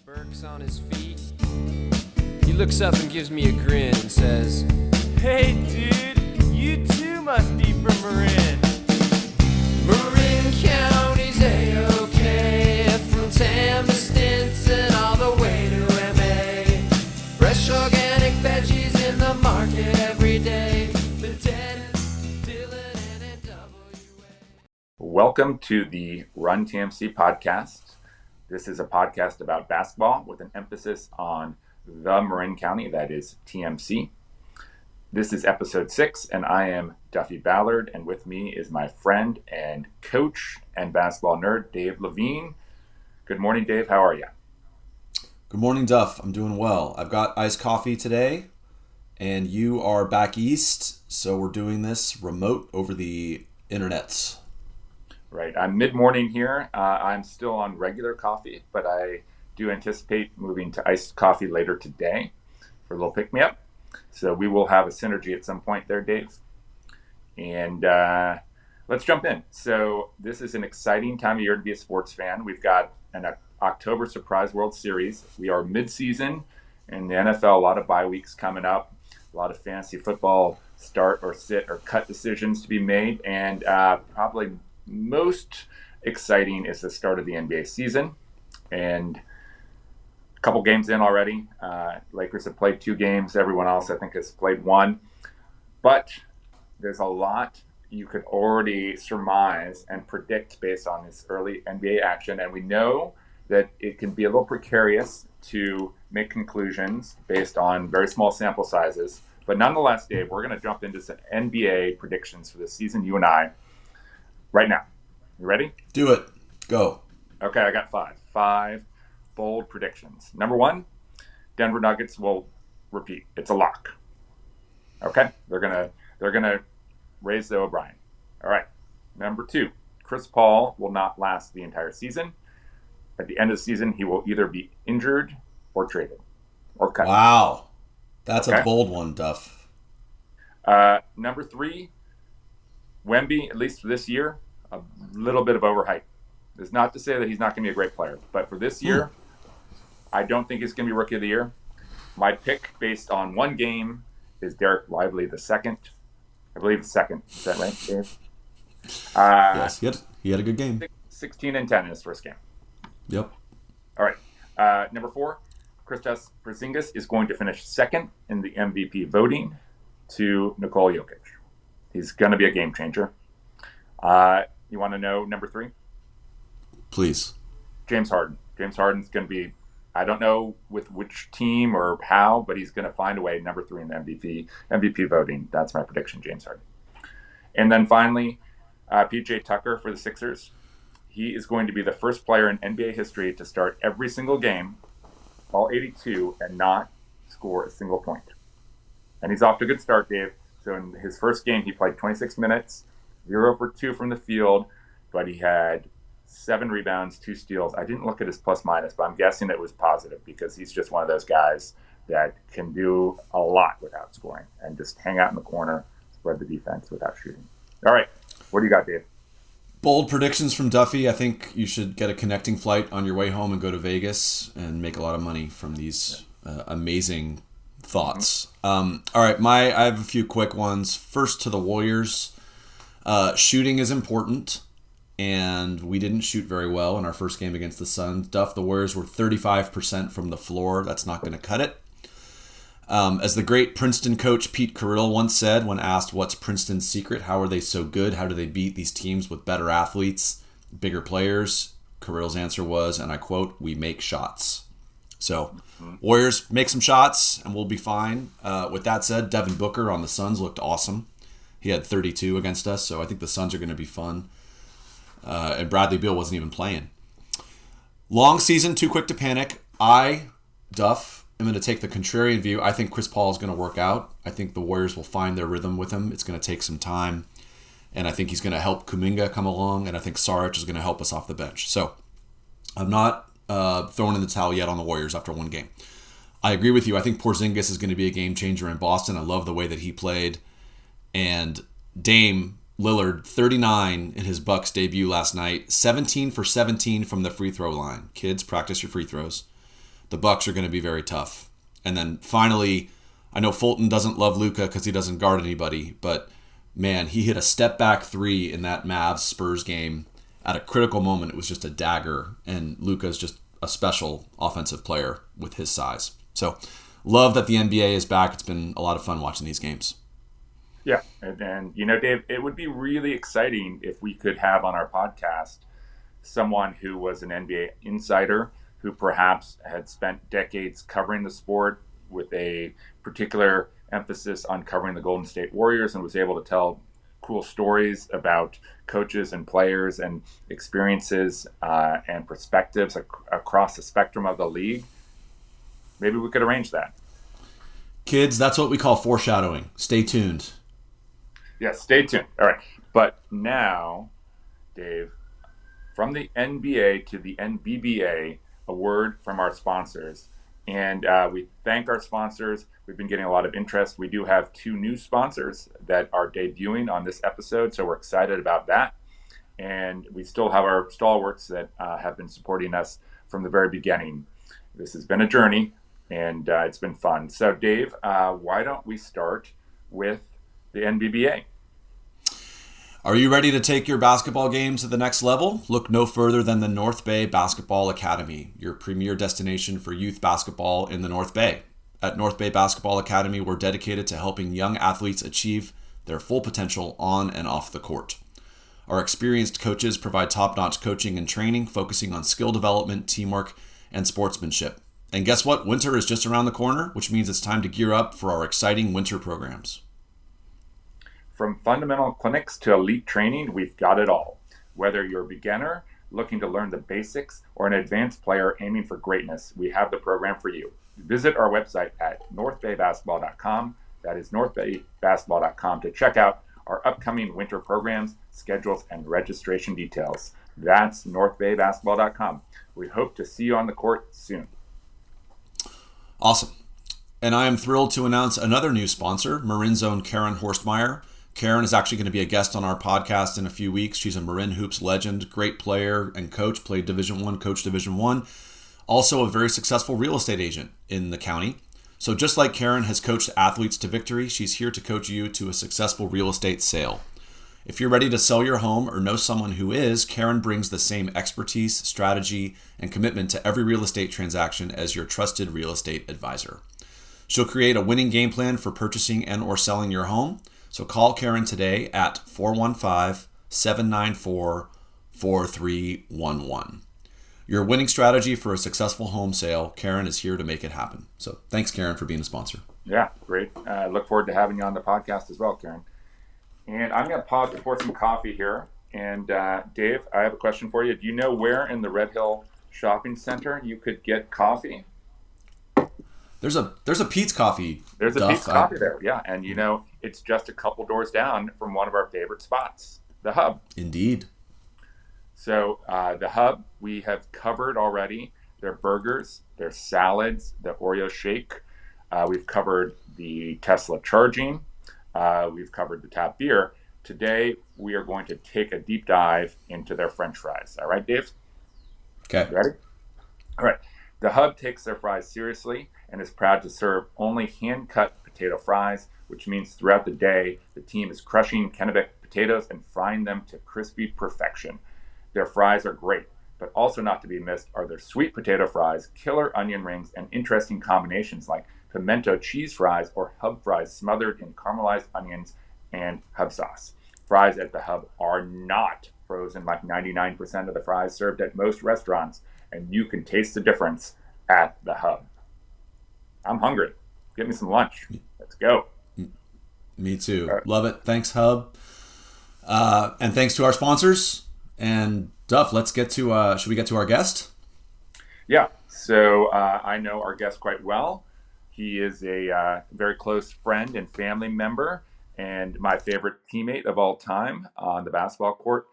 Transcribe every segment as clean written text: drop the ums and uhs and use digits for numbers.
Burke's on his feet. He looks up and gives me a grin and says, "Hey dude, you too must be from Marin." Marin County's A-OK, from Tam to Stinson all the way to MA. Fresh organic veggies in the market every day. Lieutenant Dylan and NWA. Welcome to the Run TMC podcast. This is a podcast about basketball with an emphasis on the Marin County, that is TMC. This is episode 6, and I am Duffy Ballard, and with me is my friend and coach and basketball nerd, Dave Levine. Good morning, Dave. How are you? Good morning, Duff. I'm doing well. I've got iced coffee today, and you are back east, so we're doing this remote over the internets. Right. I'm mid-morning here. I'm still on regular coffee, but I do anticipate moving to iced coffee later today for a little pick-me-up. So we will have a synergy at some point there, Dave. And let's jump in. So this is an exciting time of year to be a sports fan. We've got an October Surprise World Series. We are mid-season in the NFL, a lot of bye weeks coming up, a lot of fantasy football start or sit or cut decisions to be made, and probably most exciting is the start of the NBA season, and a couple games in already. Lakers have played 2 games. Everyone else, I think, has played 1. But there's a lot you could already surmise and predict based on this early NBA action, and we know that it can be a little precarious to make conclusions based on very small sample sizes. But nonetheless, Dave, we're going to jump into some NBA predictions for the season, you and I. Right now. You ready? Do it. Go. Okay, I got 5. 5 bold predictions. Number 1, Denver Nuggets will repeat. It's a lock. Okay? They're gonna raise the O'Brien. All right. Number 2, Chris Paul will not last the entire season. At the end of the season, he will either be injured or traded or cut. Wow. That's okay? A bold one, Duff. Number 3, Wemby, at least for this year, a little bit of overhype. It's not to say that he's not going to be a great player, but for this year, I don't think he's going to be Rookie of the Year. My pick, based on 1 game, is Derek Lively the second. I believe the second. Is that right, Dave? Yes, he had a good game. 16 and 10 in his first game. Yep. All right. Number 4, Kristaps Porzingis is going to finish second in the MVP voting to Nikola Jokic. He's going to be a game changer. You want to know number 3? Please. James Harden. James Harden's going to be, I don't know with which team or how, but he's going to find a way, number 3 in the MVP voting. That's my prediction, James Harden. And then finally, PJ Tucker for the Sixers. He is going to be the first player in NBA history to start every single game, all 82, and not score a single point. And he's off to a good start, Dave. So in his first game, he played 26 minutes, 0 for 2 from the field, but he had 7 rebounds, 2 steals. I didn't look at his plus-minus, but I'm guessing it was positive because he's just one of those guys that can do a lot without scoring and just hang out in the corner, spread the defense without shooting. All right. What do you got, Dave? Bold predictions from Duffy. I think you should get a connecting flight on your way home and go to Vegas and make a lot of money from these amazing thoughts. All right, I have a few quick ones. First, to the Warriors. Shooting is important, and we didn't shoot very well in our first game against the Suns. Duff, the Warriors were 35% from the floor. That's not going to cut it. As the great Princeton coach Pete Carrill once said when asked what's Princeton's secret, how are they so good, how do they beat these teams with better athletes, bigger players, Carrill's answer was, and I quote, "We make shots." So, Warriors make some shots, and we'll be fine. With that said, Devin Booker on the Suns looked awesome. He had 32 against us, so I think the Suns are going to be fun. And Bradley Beal wasn't even playing. Long season, too quick to panic. Duff, am going to take the contrarian view. I think Chris Paul is going to work out. I think the Warriors will find their rhythm with him. It's going to take some time. And I think he's going to help Kuminga come along, and I think Saric is going to help us off the bench. So, I'm not thrown in the towel yet on the Warriors after 1 game. I agree with you. I think Porzingis is going to be a game changer in Boston. I love the way that he played. And Dame Lillard, 39 in his Bucks debut last night, 17 for 17 from the free throw line. Kids, practice your free throws. the Bucks are going to be very tough. And then finally, I know Fulton doesn't love Luka because he doesn't guard anybody, but man, he hit a step back three in that Mavs Spurs game at a critical moment. It was just a dagger, and Luka's just a special offensive player with his size. So love that the NBA is back. It's been a lot of fun watching these games. Yeah, and Dave, it would be really exciting if we could have on our podcast someone who was an NBA insider who perhaps had spent decades covering the sport with a particular emphasis on covering the Golden State Warriors and was able to tell cool stories about coaches and players and experiences and perspectives across the spectrum of the league. Maybe we could arrange that. Kids, that's what we call foreshadowing. Stay tuned. Yes, stay tuned. All right. But now, Dave, from the NBA to the NBBA, a word from our sponsors. And we thank our sponsors. We've been getting a lot of interest. We do have 2 new sponsors that are debuting on this episode, so we're excited about that. And we still have our stalwarts that have been supporting us from the very beginning. This has been a journey, and it's been fun. So, Dave, why don't we start with the NBBA? Are you ready to take your basketball game to the next level? Look no further than the North Bay Basketball Academy, your premier destination for youth basketball in the North Bay. At North Bay Basketball Academy, we're dedicated to helping young athletes achieve their full potential on and off the court. Our experienced coaches provide top-notch coaching and training, focusing on skill development, teamwork, and sportsmanship. And guess what? Winter is just around the corner, which means it's time to gear up for our exciting winter programs. From fundamental clinics to elite training, we've got it all. Whether you're a beginner looking to learn the basics or an advanced player aiming for greatness, we have the program for you. Visit our website at northbaybasketball.com. That is northbaybasketball.com to check out our upcoming winter programs, schedules, and registration details. That's northbaybasketball.com. We hope to see you on the court soon. Awesome. And I am thrilled to announce another new sponsor, Marin's own Karen Horstmeyer. Karen is actually going to be a guest on our podcast in a few weeks. She's a Marin Hoops legend, great player and coach, played Division I, coached Division I. Also a very successful real estate agent in the county. So just like Karen has coached athletes to victory, she's here to coach you to a successful real estate sale. If you're ready to sell your home or know someone who is, Karen brings the same expertise, strategy, and commitment to every real estate transaction as your trusted real estate advisor. She'll create a winning game plan for purchasing and or selling your home. So call Karen today at 415-794-4311. Your winning strategy for a successful home sale, Karen is here to make it happen. So thanks, Karen, for being a sponsor. Yeah, great. I look forward to having you on the podcast as well, Karen. And I'm going to pause to pour some coffee here. And Dave, I have a question for you. Do you know where in the Red Hill Shopping Center you could get coffee? There's a Pete's Coffee. There's a Pete's Coffee there, yeah. And it's just a couple doors down from one of our favorite spots, the Hub. Indeed. So the Hub, we have covered already their burgers, their salads, the Oreo shake. We've covered the Tesla charging. We've covered the tap beer. Today, we are going to take a deep dive into their French fries. All right, Dave? Okay. You ready? All right. The Hub takes their fries seriously and is proud to serve only hand-cut potato fries, which means throughout the day, the team is crushing Kennebec potatoes and frying them to crispy perfection. Their fries are great, but also not to be missed are their sweet potato fries, killer onion rings, and interesting combinations like pimento cheese fries or Hub fries smothered in caramelized onions and Hub sauce. Fries at the Hub are not frozen like 99% of the fries served at most restaurants, and you can taste the difference at the Hub. I'm hungry. Get me some lunch. Let's go. Me too. Right. Love it. Thanks, Hub. And thanks to our sponsors. And Duff, let's get to, should we get to our guest? Yeah. So I know our guest quite well. He is a very close friend and family member and my favorite teammate of all time on the basketball court.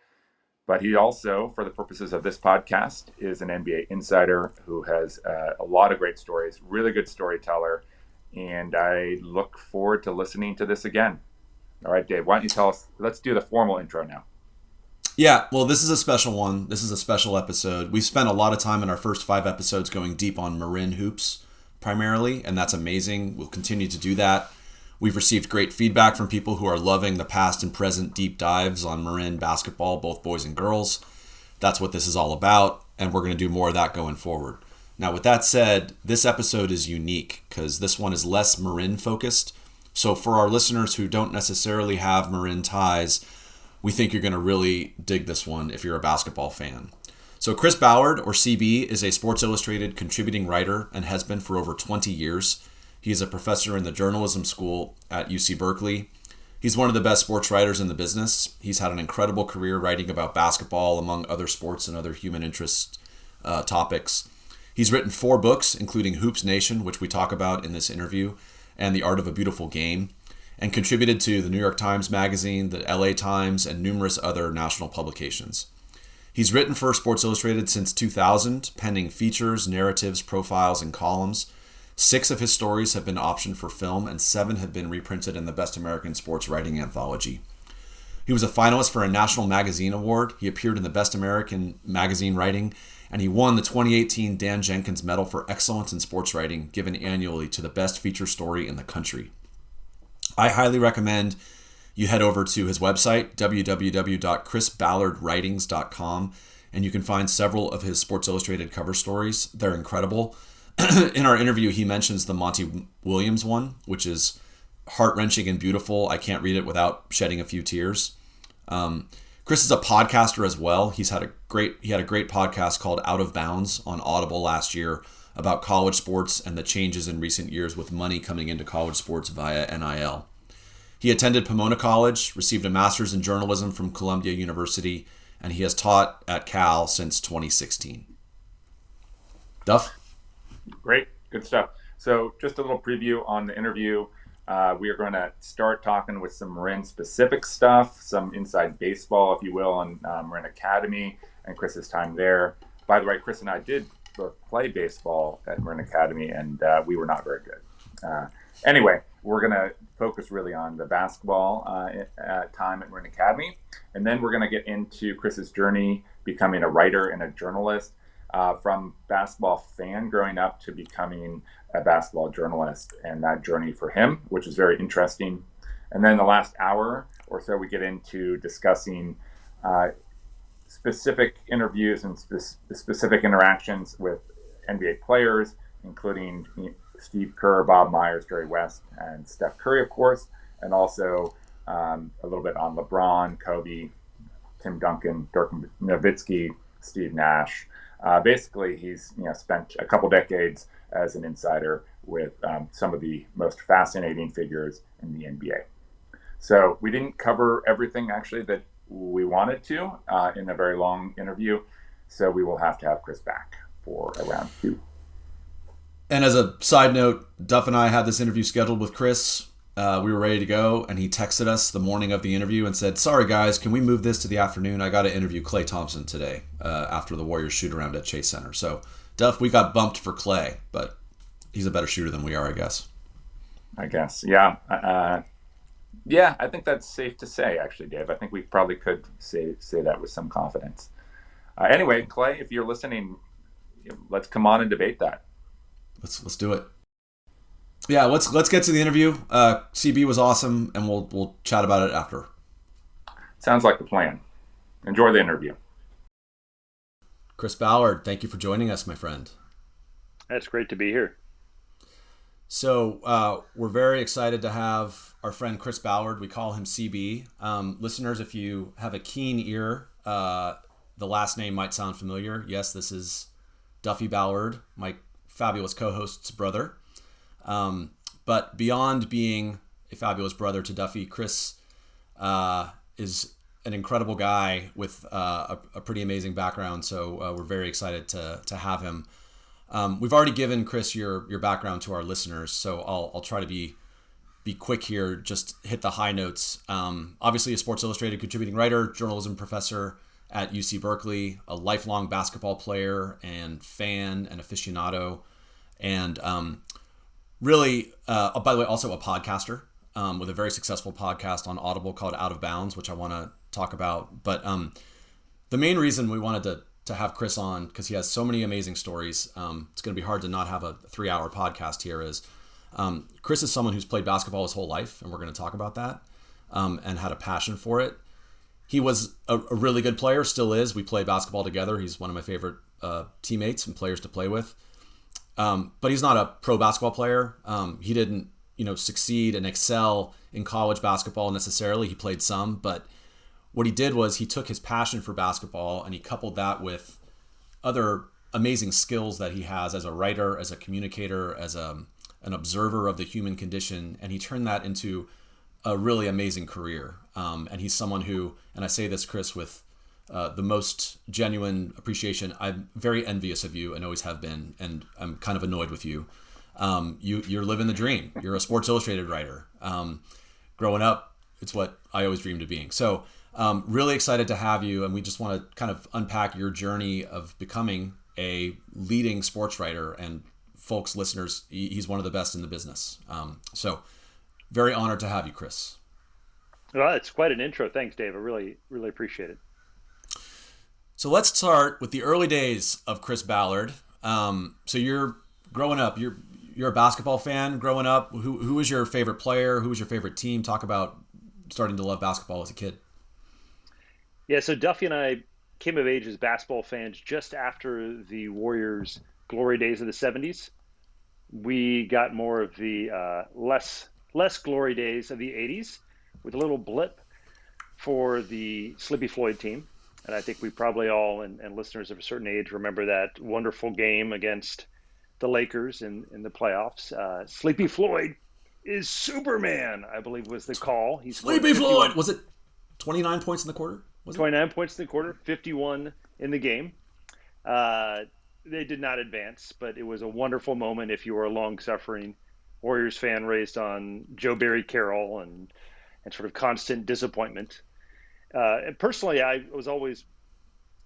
But he also, for the purposes of this podcast, is an NBA insider who has a lot of great stories, really good storyteller, and I look forward to listening to this again. All right, Dave, why don't you tell us, let's do the formal intro now. Yeah, well, this is a special one. This is a special episode. We spent a lot of time in our first 5 episodes going deep on Marin hoops primarily, and that's amazing. We'll continue to do that. We've received great feedback from people who are loving the past and present deep dives on Marin basketball, both boys and girls. That's what this is all about, and we're going to do more of that going forward. Now, with that said, this episode is unique because this one is less Marin focused. So for our listeners who don't necessarily have Marin ties, we think you're going to really dig this one if you're a basketball fan. So Chris Ballard, or CB, is a Sports Illustrated contributing writer and has been for over 20 years. He is a professor in the journalism school at UC Berkeley. He's one of the best sports writers in the business. He's had an incredible career writing about basketball, among other sports and other human interest topics. He's written 4 books, including Hoops Nation, which we talk about in this interview, and The Art of a Beautiful Game, and contributed to the New York Times Magazine, the LA Times, and numerous other national publications. He's written for Sports Illustrated since 2000, penning features, narratives, profiles, and columns. 6 of his stories have been optioned for film, and 7 have been reprinted in the Best American Sports Writing Anthology. He was a finalist for a National Magazine Award. He appeared in the Best American Magazine Writing, and he won the 2018 Dan Jenkins Medal for Excellence in Sports Writing, given annually to the best feature story in the country. I highly recommend you head over to his website, www.chrisballardwritings.com, and you can find several of his Sports Illustrated cover stories. They're incredible. In our interview, he mentions the Monty Williams one, which is heart-wrenching and beautiful. I can't read it without shedding a few tears. Chris is a podcaster as well. He had a great podcast called Out of Bounds on Audible last year about college sports and the changes in recent years with money coming into college sports via NIL. He attended Pomona College, received a master's in journalism from Columbia University, and he has taught at Cal since 2016. Duff? Great, good stuff. So just a little preview on the interview. We are going to start talking with some Marin specific stuff, some inside baseball, if you will, on Marin Academy and Chris's time there. By the way, Chris and I did both play baseball at Marin Academy, and we were not very good. Anyway, we're going to focus really on the basketball time at Marin Academy, and then we're going to get into Chris's journey becoming a writer and a journalist, from basketball fan growing up to becoming a basketball journalist, and that journey for him, which is very interesting. And then the last hour or so, we get into discussing specific interviews and specific interactions with NBA players, including Steve Kerr, Bob Myers, Jerry West, and Steph Curry, of course, and also a little bit on LeBron, Kobe, Tim Duncan, Dirk Nowitzki, Steve Nash. Basically, he's spent a couple decades as an insider with some of the most fascinating figures in the NBA. So we didn't cover everything actually that we wanted to in a very long interview. So we will have to have Chris back for a round 2. And as a side note, Duff and I had this interview scheduled with Chris. We were ready to go, and he texted us the morning of the interview and said, "Sorry guys, can we move this to the afternoon? I got to interview Klay Thompson today after the Warriors shoot around at Chase Center." So, Duff, we got bumped for Klay, but he's a better shooter than we are, I guess. Yeah. Yeah, I think that's safe to say, actually, Dave. I think we probably could say that with some confidence. Anyway, Klay, if you're listening, let's come on and debate that. Let's do it. Yeah, let's get to the interview. CB was awesome, and we'll chat about it after. Sounds like the plan. Enjoy the interview. Chris Ballard, thank you for joining us, my friend. It's great to be here. So we're very excited to have our friend Chris Ballard. We call him CB. Listeners, if you have a keen ear, the last name might sound familiar. Yes, this is Duffy Ballard, my fabulous co-host's brother. But beyond being a fabulous brother to Duffy, Chris is an incredible guy with a pretty amazing background. So we're very excited to have him. We've already given Chris your background to our listeners, so I'll try to be quick here. Just hit the high notes. Obviously, a Sports Illustrated contributing writer, journalism professor at UC Berkeley, a lifelong basketball player and fan and aficionado, and really, by the way, also a podcaster with a very successful podcast on Audible called Out of Bounds, which I want to talk about. But the main reason we wanted to have Chris on, because he has so many amazing stories. It's going to be hard to not have a 3-hour podcast here. Is Chris is someone who's played basketball his whole life, and we're going to talk about that, and had a passion for it. He was a really good player, still is. We play basketball together. He's one of my favorite teammates and players to play with. But he's not a pro basketball player. He didn't, succeed and excel in college basketball necessarily. He played some, but what he did was he took his passion for basketball and he coupled that with other amazing skills that he has as a writer, as a communicator, as an observer of the human condition, and he turned that into a really amazing career. And he's someone who, and I say this, Chris, with the most genuine appreciation, I'm very envious of you and always have been, and I'm kind of annoyed with you. You're living the dream. You're a Sports Illustrated writer. Growing up, it's what I always dreamed of being. So really excited to have you, and we just want to kind of unpack your journey of becoming a leading sports writer. And folks, listeners, he's one of the best in the business. So very honored to have you, Chris. Well, it's quite an intro. Thanks, Dave. I really, really appreciate it. So let's start with the early days of Chris Ballard. So you're growing up. You're a basketball fan growing up. Who was your favorite player? Who was your favorite team? Talk about starting to love basketball as a kid. Yeah, so Duffy and I came of age as basketball fans just after the Warriors' glory days of the 70s. We got more of the less glory days of the 80s with a little blip for the Sleepy Floyd team. And I think we probably all, and listeners of a certain age, remember that wonderful game against the Lakers in the playoffs. Sleepy Floyd is Superman, I believe was the call. Sleepy Floyd! Was it 29 points in the quarter? 29 points in the quarter, 51 in the game. They did not advance, but it was a wonderful moment if you were a long-suffering Warriors fan raised on Joe Barry Carroll and sort of constant disappointment. And personally, I was always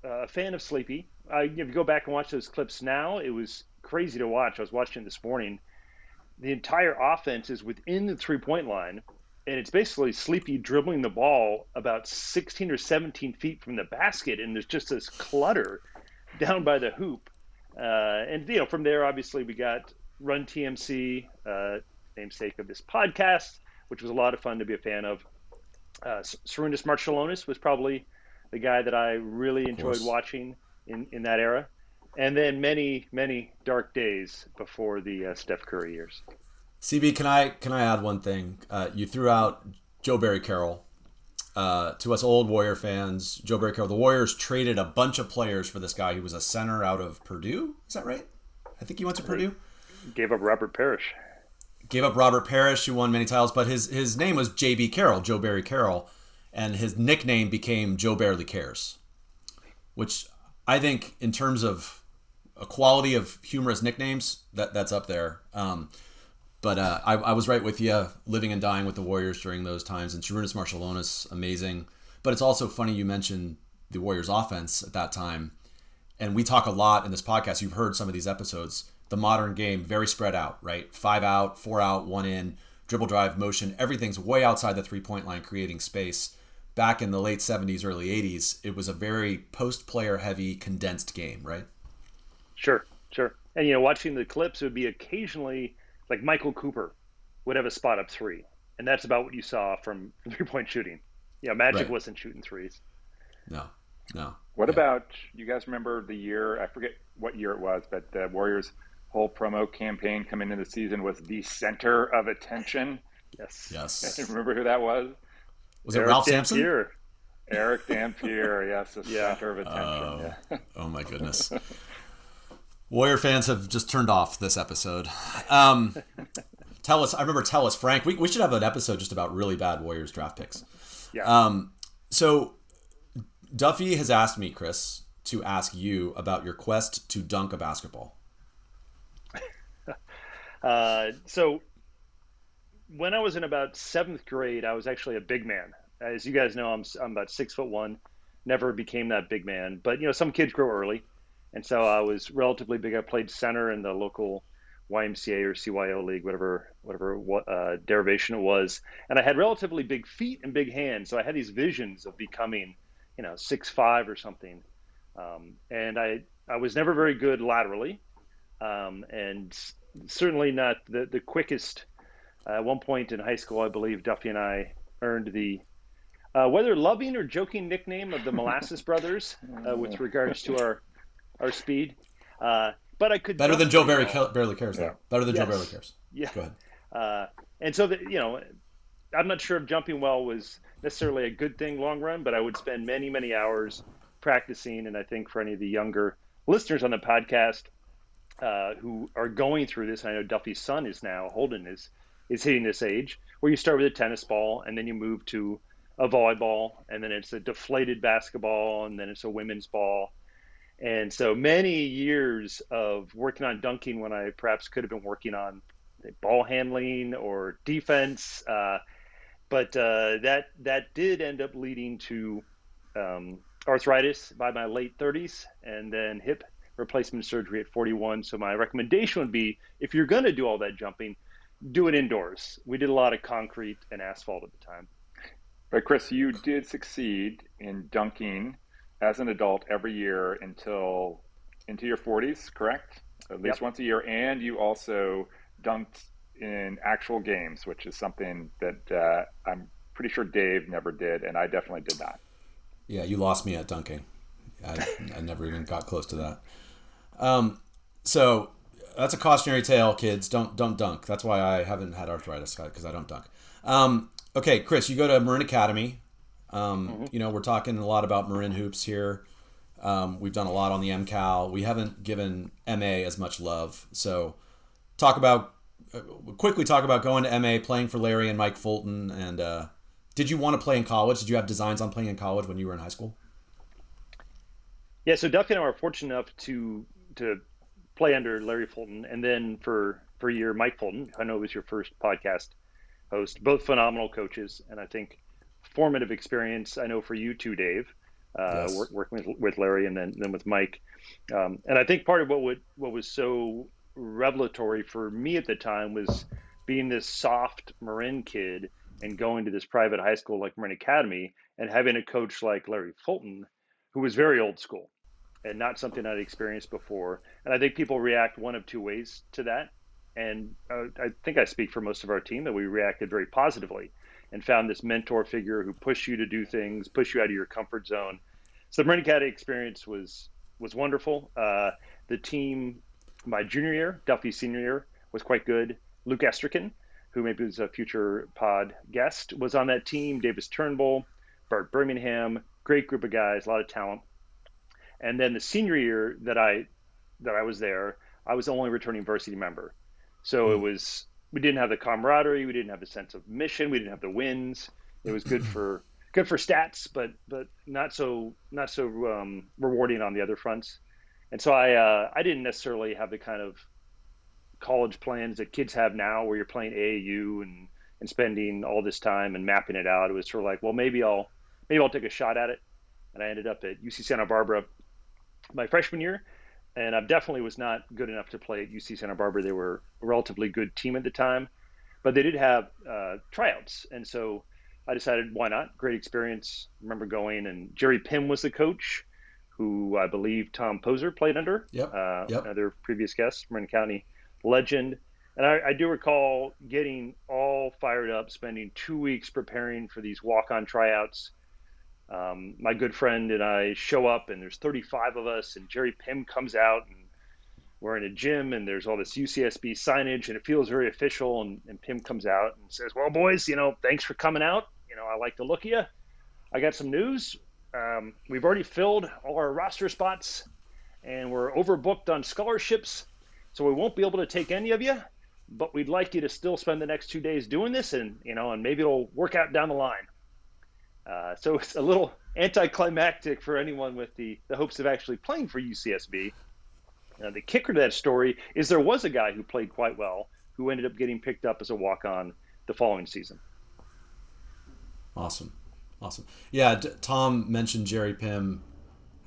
a fan of Sleepy. If you go back and watch those clips now, it was crazy to watch. I was watching this morning. The entire offense is within the three-point line, and it's basically Sleepy dribbling the ball about 16 or 17 feet from the basket, and there's just this clutter down by the hoop. And from there, obviously, we got Run TMC, namesake of this podcast, which was a lot of fun to be a fan of. Sarunas Marciulionis was probably the guy that I really enjoyed watching in that era. And then many, many dark days before the Steph Curry years. CB, can I add one thing? You threw out Joe Barry Carroll. To us old Warrior fans, Joe Barry Carroll, the Warriors traded a bunch of players for this guy who was a center out of Purdue. Is that right? I think he went to Purdue. Gave up Robert Parrish. Who won many titles, but his name was J.B. Carroll, Joe Barry Carroll, and his nickname became Joe Barely Cares, which I think in terms of a quality of humorous nicknames, that's up there. But I was right with you, living and dying with the Warriors during those times, and Sarunas Marciulionis, amazing. But it's also funny you mentioned the Warriors offense at that time, and we talk a lot in this podcast. You've heard some of these episodes. The modern game, very spread out, right? 5 out, 4 out, 1 in, dribble drive, motion. Everything's way outside the three-point line, creating space. Back in the late 70s, early 80s, it was a very post-player heavy, condensed game, right? Sure. And, watching the clips, it would be occasionally like Michael Cooper would have a spot up three. And that's about what you saw from three-point shooting. Magic wasn't shooting threes. No. What about, you guys remember the year, I forget what year it was, but the Warriors' whole promo campaign coming into the season was the center of attention. Yes. Remember who that was? Was it Ralph Sampson? Eric Dampier, yes, the center of attention. Oh my goodness. Warrior fans have just turned off this episode. Tell us, Frank. We should have an episode just about really bad Warriors draft picks. Yeah. So Duffy has asked me, Chris, to ask you about your quest to dunk a basketball. So when I was in about 7th grade, I was actually a big man. As you guys know, I'm about 6'1", never became that big man, but some kids grow early. And so I was relatively big. I played center in the local YMCA or CYO league, whatever derivation it was. And I had relatively big feet and big hands. So I had these visions of becoming, 6'5" or something. And I was never very good laterally, and certainly not the quickest. At one point in high school, I believe Duffy and I earned the whether loving or joking nickname of the Molasses Brothers with regards to our speed. But I could better than Joe Barry barely cares. Yeah. Though. Better than Yes. Joe barely cares. Yeah. Go ahead. And so I'm not sure if jumping well was necessarily a good thing long run, but I would spend many, many hours practicing. And I think for any of the younger listeners on the podcast who are going through this, I know Duffy's son is now, Holden is hitting this age where you start with a tennis ball and then you move to a volleyball, and then it's a deflated basketball, and then it's a women's ball. And so many years of working on dunking when I perhaps could have been working on ball handling or defense. But that did end up leading to arthritis by my late 30s, and then hip replacement surgery at 41. So my recommendation would be, if you're going to do all that jumping, do it indoors. We did a lot of concrete and asphalt at the time. But Chris, you did succeed in dunking as an adult every year until into your 40s, correct? At least once a year. And you also dunked in actual games, which is something that I'm pretty sure Dave never did, and I definitely did not. Yeah, you lost me at dunking. I never even got close to that. So that's a cautionary tale, kids. Don't dunk. That's why I haven't had arthritis, because I don't dunk. Okay, Chris, you go to Marin Academy. We're talking a lot about Marin hoops here. We've done a lot on the MCal. We haven't given MA as much love. So quickly talk about going to MA, playing for Larry and Mike Fulton. And did you want to play in college? Did you have designs on playing in college when you were in high school? Yeah, so Duffy and I were fortunate enough to play under Larry Fulton, and then for a year, Mike Fulton. I know it was your first podcast host. Both phenomenal coaches, and I think formative experience. I know for you too, Dave, Yes. working with Larry and then with Mike. And I think part of what was so revelatory for me at the time was being this soft Marin kid and going to this private high school like Marin Academy and having a coach like Larry Fulton, who was very old school and not something I'd experienced before. And I think people react one of two ways to that. And I think I speak for most of our team that we reacted very positively and found this mentor figure who pushed you to do things, push you out of your comfort zone. So the Marin Academy experience was wonderful. The team, my junior year, Duffy's senior year, was quite good. Luke Esterkin, who maybe was a future pod guest, was on that team. Davis Turnbull, Bart Birmingham, great group of guys, a lot of talent. And then the senior year that I was there, I was the only returning varsity member. So we didn't have the camaraderie, we didn't have the sense of mission, we didn't have the wins. It was good for stats, but not so rewarding on the other fronts. And so I didn't necessarily have the kind of college plans that kids have now, where you're playing AAU and spending all this time and mapping it out. It was sort of like, well, maybe I'll take a shot at it. And I ended up at UC Santa Barbara my freshman year. And I definitely was not good enough to play at UC Santa Barbara. They were a relatively good team at the time, but they did have tryouts. And so I decided, why not? Great experience. I remember going, and Jerry Pym was the coach, who I believe Tom Poser played under. Yep. Another previous guest, Marin County legend. And I do recall getting all fired up, spending 2 weeks preparing for these walk-on tryouts. My good friend and I show up, and there's 35 of us, and Jerry Pym comes out, and we're in a gym, and there's all this UCSB signage, and it feels very official. And Pym comes out and says, well, boys, thanks for coming out. I like the look of you. I got some news. We've already filled all our roster spots, and we're overbooked on scholarships, so we won't be able to take any of you, but we'd like you to still spend the next 2 days doing this, and maybe it'll work out down the line. So it's a little anticlimactic for anyone with the hopes of actually playing for UCSB. The kicker to that story is there was a guy who played quite well who ended up getting picked up as a walk-on the following season. Awesome. Yeah, Tom mentioned Jerry Pym.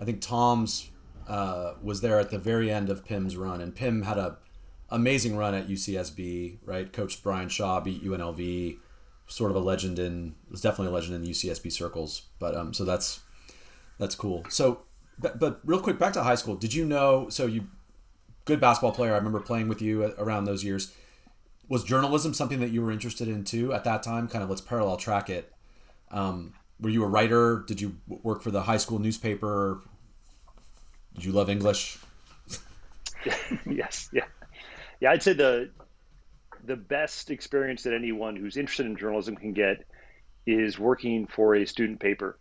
I think Tom's was there at the very end of Pym's run, and Pym had a amazing run at UCSB, right? Coach Brian Shaw beat UNLV, was definitely a legend in UCSB circles. But so that's That's cool. So, but real quick, back to high school. Did you know? So you good basketball player. I remember playing with you around those years. Was journalism something that you were interested in too at that time? Kind of let's parallel track it. Were you a writer? Did you work for the high school newspaper? Did you love English? Yes, yeah, yeah. I'd say the best experience that anyone who's interested in journalism can get is working for a student paper,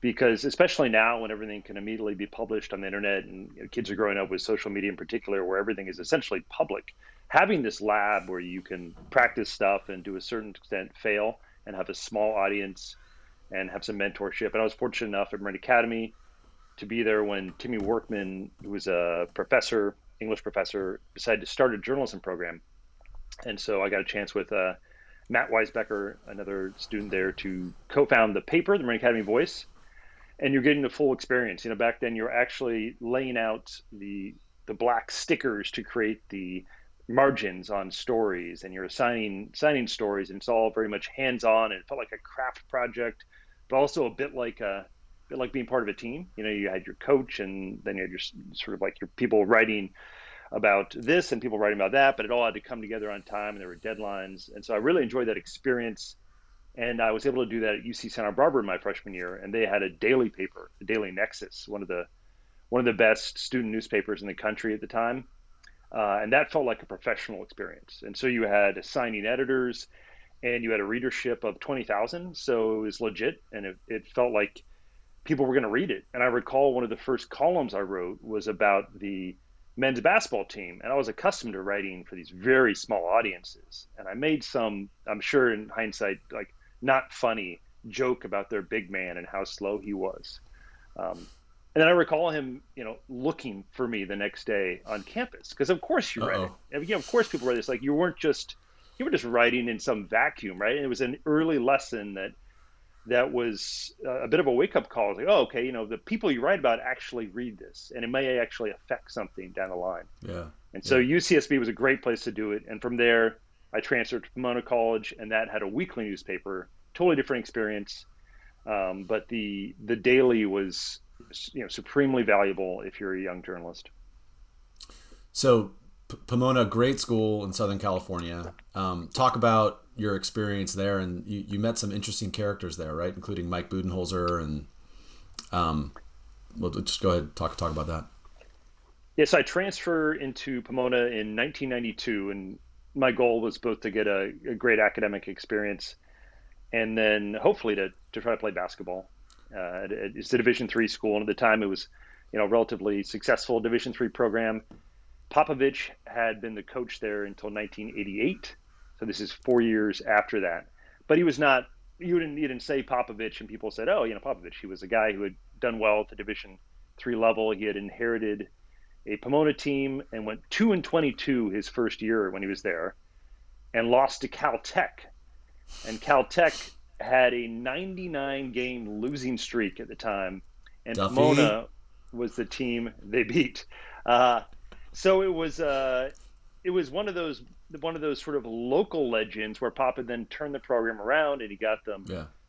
because especially now when everything can immediately be published on the internet, and kids are growing up with social media in particular, where everything is essentially public, having this lab where you can practice stuff and to a certain extent fail and have a small audience and have some mentorship. And I was fortunate enough at Marin Academy to be there when Timmy Workman, who was a professor, English professor, decided to start a journalism program. And so I got a chance with Matt Weisbecker, another student there, to co-found the paper, the Marin Academy Voice. And you're getting the full experience. Back then you're actually laying out the black stickers to create the margins on stories, and you're assigning stories, and it's all very much hands-on, and it felt like a craft project, but also a bit like being part of a team. You had your coach, and then you had your sort of like your people writing about this and people writing about that, but it all had to come together on time, and there were deadlines. And so I really enjoyed that experience. And I was able to do that at UC Santa Barbara in my freshman year, and they had a daily paper, the Daily Nexus, one of the best student newspapers in the country at the time, and that felt like a professional experience. And so you had assigning editors, and you had a readership of 20,000, so it was legit, and it felt like people were going to read it. And I recall one of the first columns I wrote was about the men's basketball team, and I was accustomed to writing for these very small audiences, and I made some, I'm sure in hindsight, like not funny joke about their big man and how slow he was. And then I recall him, looking for me the next day on campus, because of course you read it. And, of course people read this. Like you were just writing in some vacuum, right? And it was an early lesson that was a bit of a wake-up call. It's like, oh, okay, the people you write about actually read this, and it may actually affect something down the line. Yeah. And so UCSB was a great place to do it. And from there, I transferred to Pomona College, and that had a weekly newspaper, totally different experience. But the daily was, supremely valuable if you're a young journalist. So Pomona, great school in Southern California. Talk about your experience there, and you met some interesting characters there, right? Including Mike Budenholzer, and well, just go ahead, talk about that. Yes, I transferred into Pomona in 1992, and my goal was both to get a great academic experience, and then hopefully to try to play basketball. It's a Division III school, and at the time it was, a relatively successful Division III program. Popovich had been the coach there until 1988, so this is 4 years after that. But he was not. You didn't say Popovich, and people said, "Oh, Popovich." He was a guy who had done well at the Division III level. He had inherited a Pomona team and went 2-22 his first year when he was there, and lost to Caltech. And Caltech had a 99-game losing streak at the time, and Duffy. Pomona was the team they beat. So it was one of those sort of local legends where Pop had then turned the program around, and he got them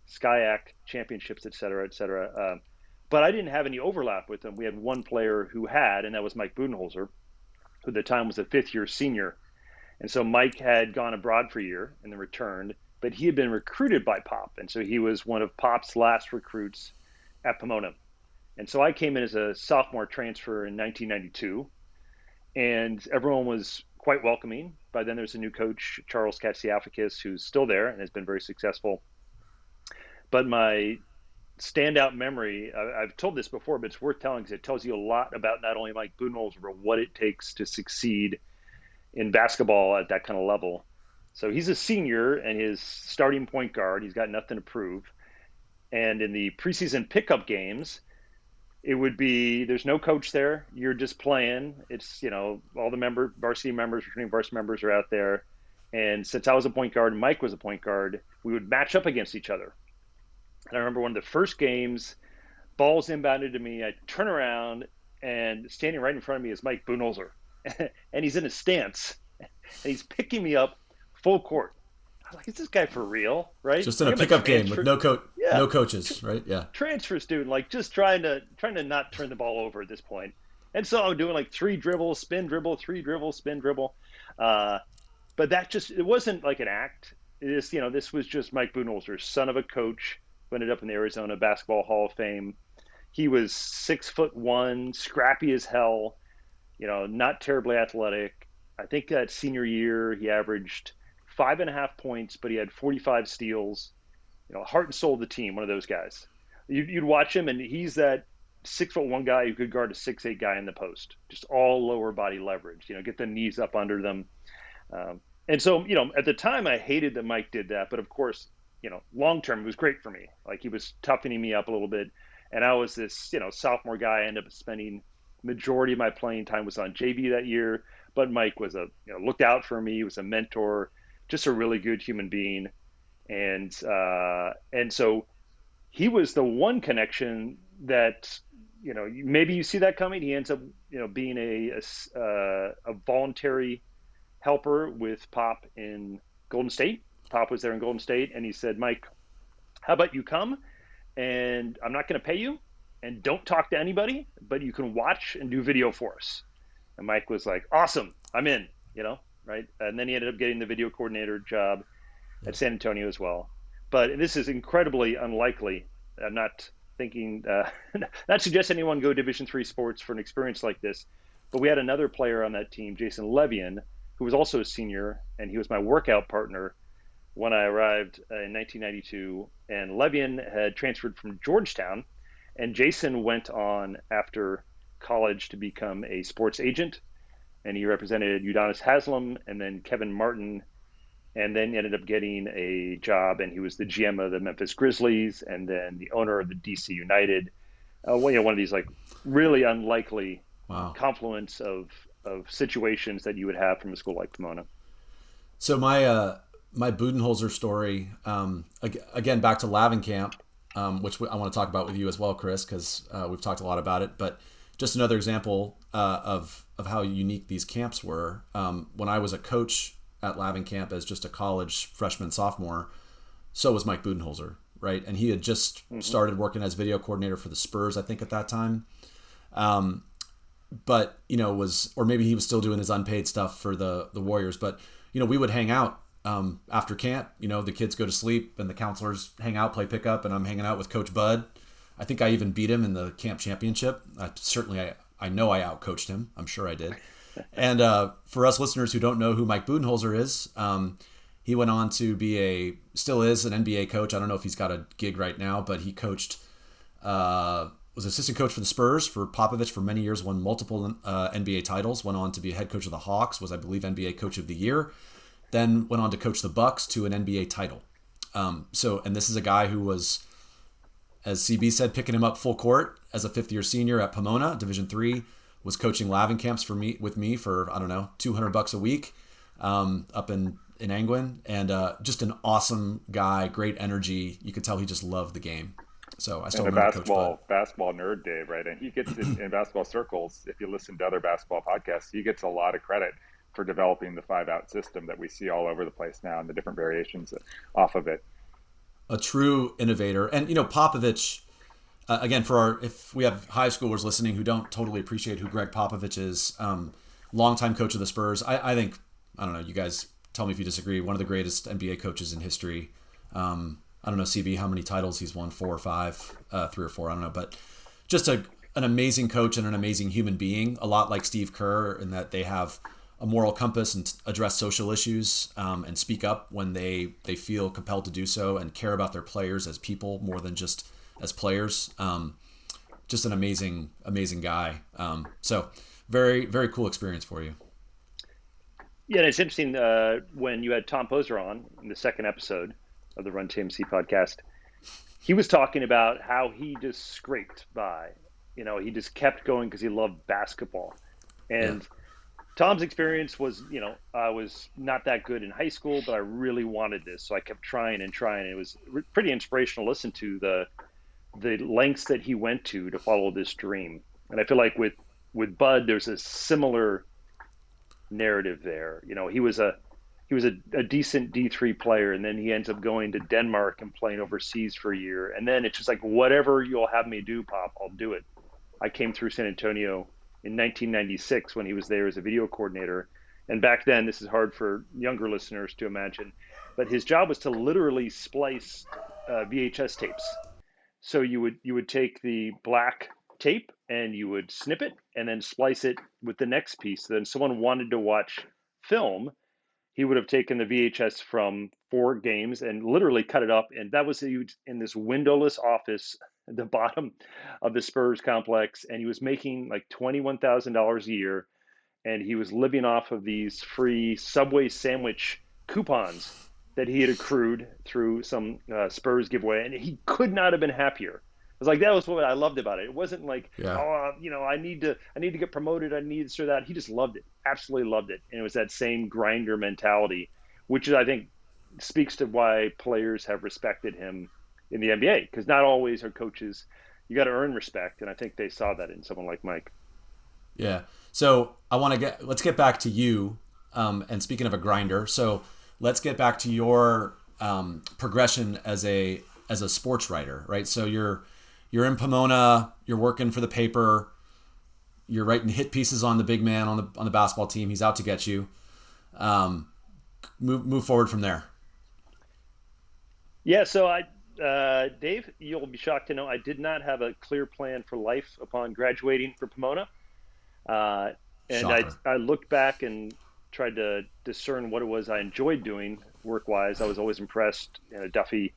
SCIAC championships, et cetera, et cetera. But I didn't have any overlap with them. We had one player who had, and that was Mike Budenholzer, who at the time was a fifth-year senior. And so Mike had gone abroad for a year and then returned, but he had been recruited by Pop. And so he was one of Pop's last recruits at Pomona. And so I came in as a sophomore transfer in 1992, and everyone was quite welcoming. By then there's a new coach, Charles Katsiafakis, who's still there and has been very successful. But my standout memory, I've told this before, but it's worth telling because it tells you a lot about not only Mike Budenholzer, but what it takes to succeed in basketball at that kind of level. So he's a senior, and his starting point guard, he's got nothing to prove. And in the preseason pickup games, it would be, there's no coach there. You're just playing. It's, all the varsity members, returning varsity members are out there. And since I was a point guard and Mike was a point guard, we would match up against each other. And I remember one of the first games, ball's inbounded to me. I turn around, and standing right in front of me is Mike Budenholzer. And he's in a stance, and he's picking me up full court. I was like, is this guy for real? Right? Just in like, a pickup game with no yeah. no coaches, right? Yeah. Transfer student, like just trying to not turn the ball over at this point. And so I'm doing like 3 dribbles, spin dribble, 3 dribbles, spin dribble. But it wasn't like an act. This was just Mike Budenholzer, son of a coach who ended up in the Arizona Basketball Hall of Fame. He was 6'1", scrappy as hell, not terribly athletic. I think that senior year he averaged 5.5 points, but he had 45 steals. Heart and soul of the team, one of those guys. You'd watch him, and he's that 6'1" guy who could guard a 6'8" guy in the post, just all lower body leverage. Get the knees up under them. And so, at the time, I hated that Mike did that, but of course, long term, it was great for me. Like he was toughening me up a little bit, and I was this, sophomore guy. I ended up spending majority of my playing time was on JV that year. But Mike was looked out for me. He was a mentor, just a really good human being, and so he was the one connection that maybe you see that coming. He ends up being a voluntary helper with Pop in Golden State. Pop was there in Golden State, and he said, Mike, how about you come, and I'm not going to pay you, and don't talk to anybody, but you can watch and do video for us. And Mike was like, awesome, I'm in, right? And then he ended up getting the video coordinator job at San Antonio as well. But this is incredibly unlikely. I'm not thinking, not suggest anyone go Division III sports for an experience like this, but we had another player on that team, Jason Levine, who was also a senior, and he was my workout partner when I arrived in 1992. And Levine had transferred from Georgetown, and Jason went on after college to become a sports agent, and he represented Udonis Haslam and then Kevin Martin, and then ended up getting a job, and he was the GM of the Memphis Grizzlies and then the owner of the DC United. One of these like really unlikely confluence of situations that you would have from a school like Pomona. So my Budenholzer story, again, back to Lavenkamp, which I want to talk about with you as well, Chris, because we've talked a lot about it, but just another example of how unique these camps were. When I was a coach at Lavenkamp as just a college freshman, sophomore, so was Mike Budenholzer, right? And he had just started working as video coordinator for the Spurs, I think, at that time. But, or maybe he was still doing his unpaid stuff for the Warriors. But, we would hang out after camp. The kids go to sleep and the counselors hang out, play pickup, and I'm hanging out with Coach Bud. I think I even beat him in the camp championship. I know I outcoached him. I'm sure I did. And for us listeners who don't know who Mike Budenholzer is, he went on to still is an NBA coach. I don't know if he's got a gig right now, but he coached, was assistant coach for the Spurs for Popovich for many years, won multiple NBA titles, went on to be a head coach of the Hawks, was I believe NBA coach of the year, then went on to coach the Bucks to an NBA title. And this is a guy who was, as CB said, picking him up full court as a fifth-year senior at Pomona, Division III, was coaching Lavencamps with me for, I don't know, $200 a week up in Angwin. And just an awesome guy, great energy. You could tell he just loved the game. So I still remember basketball nerd, Dave, right? And he gets in basketball circles, if you listen to other basketball podcasts, he gets a lot of credit for developing the 5-out system that we see all over the place now and the different variations off of it. A true innovator. And, Popovich, again, if we have high schoolers listening who don't totally appreciate who Greg Popovich is, longtime coach of the Spurs, I think, I don't know, you guys tell me if you disagree, one of the greatest NBA coaches in history. I don't know, CB, how many titles he's won, 4 or 5, 3 or 4, I don't know, but just an amazing coach and an amazing human being, a lot like Steve Kerr in that they have a moral compass and address social issues and speak up when they feel compelled to do so and care about their players as people more than just as players. Just an amazing guy. So very, very cool experience for you. Yeah, and it's interesting when you had Tom Poser on in the second episode of the Run TMC podcast, he was talking about how he just scraped by. He just kept going because he loved basketball. And Tom's experience was, I was not that good in high school, but I really wanted this. So I kept trying and trying. It was pretty inspirational to listen to the lengths that he went to follow this dream. And I feel like with Bud, there's a similar narrative there. He was he was a decent D3 player, and then he ends up going to Denmark and playing overseas for a year. And then it's just like, whatever you'll have me do, Pop, I'll do it. I came through San Antonio in 1996 when he was there as a video coordinator. And back then, this is hard for younger listeners to imagine, but his job was to literally splice VHS tapes. So you would take the black tape and you would snip it and then splice it with the next piece. Then someone wanted to watch film, he would have taken the VHS from 4 games and literally cut it up. And that was in this windowless office at the bottom of the Spurs complex. And he was making like $21,000 a year. And he was living off of these free Subway sandwich coupons that he had accrued through some Spurs giveaway. And he could not have been happier. It was like, that was what I loved about it. It wasn't like, I need to get promoted. I need this or that. He just loved it. Absolutely loved it. And it was that same grinder mentality, which I think speaks to why players have respected him in the NBA. Because not always are coaches, you got to earn respect. And I think they saw that in someone like Mike. Yeah. So let's get back to you. And speaking of a grinder, so let's get back to your progression as a sports writer, right? So you're in Pomona, you're working for the paper, you're writing hit pieces on the big man on the basketball team. He's out to get you. Move forward from there. Yeah. So Dave, you'll be shocked to know I did not have a clear plan for life upon graduating from Pomona. And I looked back and tried to discern what it was I enjoyed doing work-wise. I was always impressed. Duffy,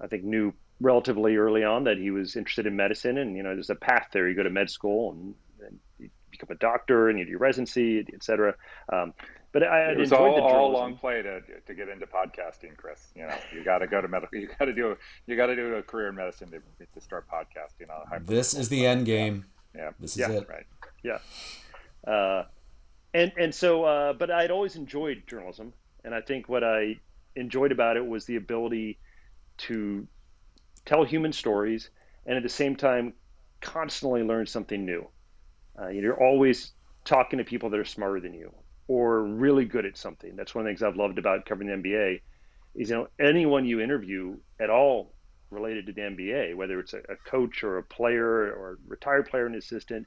I think, knew relatively early on that he was interested in medicine, and there's a path there. You go to med school and you become a doctor and you do your residency, etc. But I it was enjoyed all a long play to get into podcasting, Chris. You got to go to medical. You got to do a career in medicine to start podcasting. This is the end game. Yeah, this is it. Right. Yeah. And so, but I'd always enjoyed journalism, and I think what I enjoyed about it was the ability to tell human stories, and at the same time, constantly learn something new. You're always talking to people that are smarter than you or really good at something. That's one of the things I've loved about covering the NBA is, anyone you interview at all related to the NBA, whether it's a coach or a player or a retired player and assistant,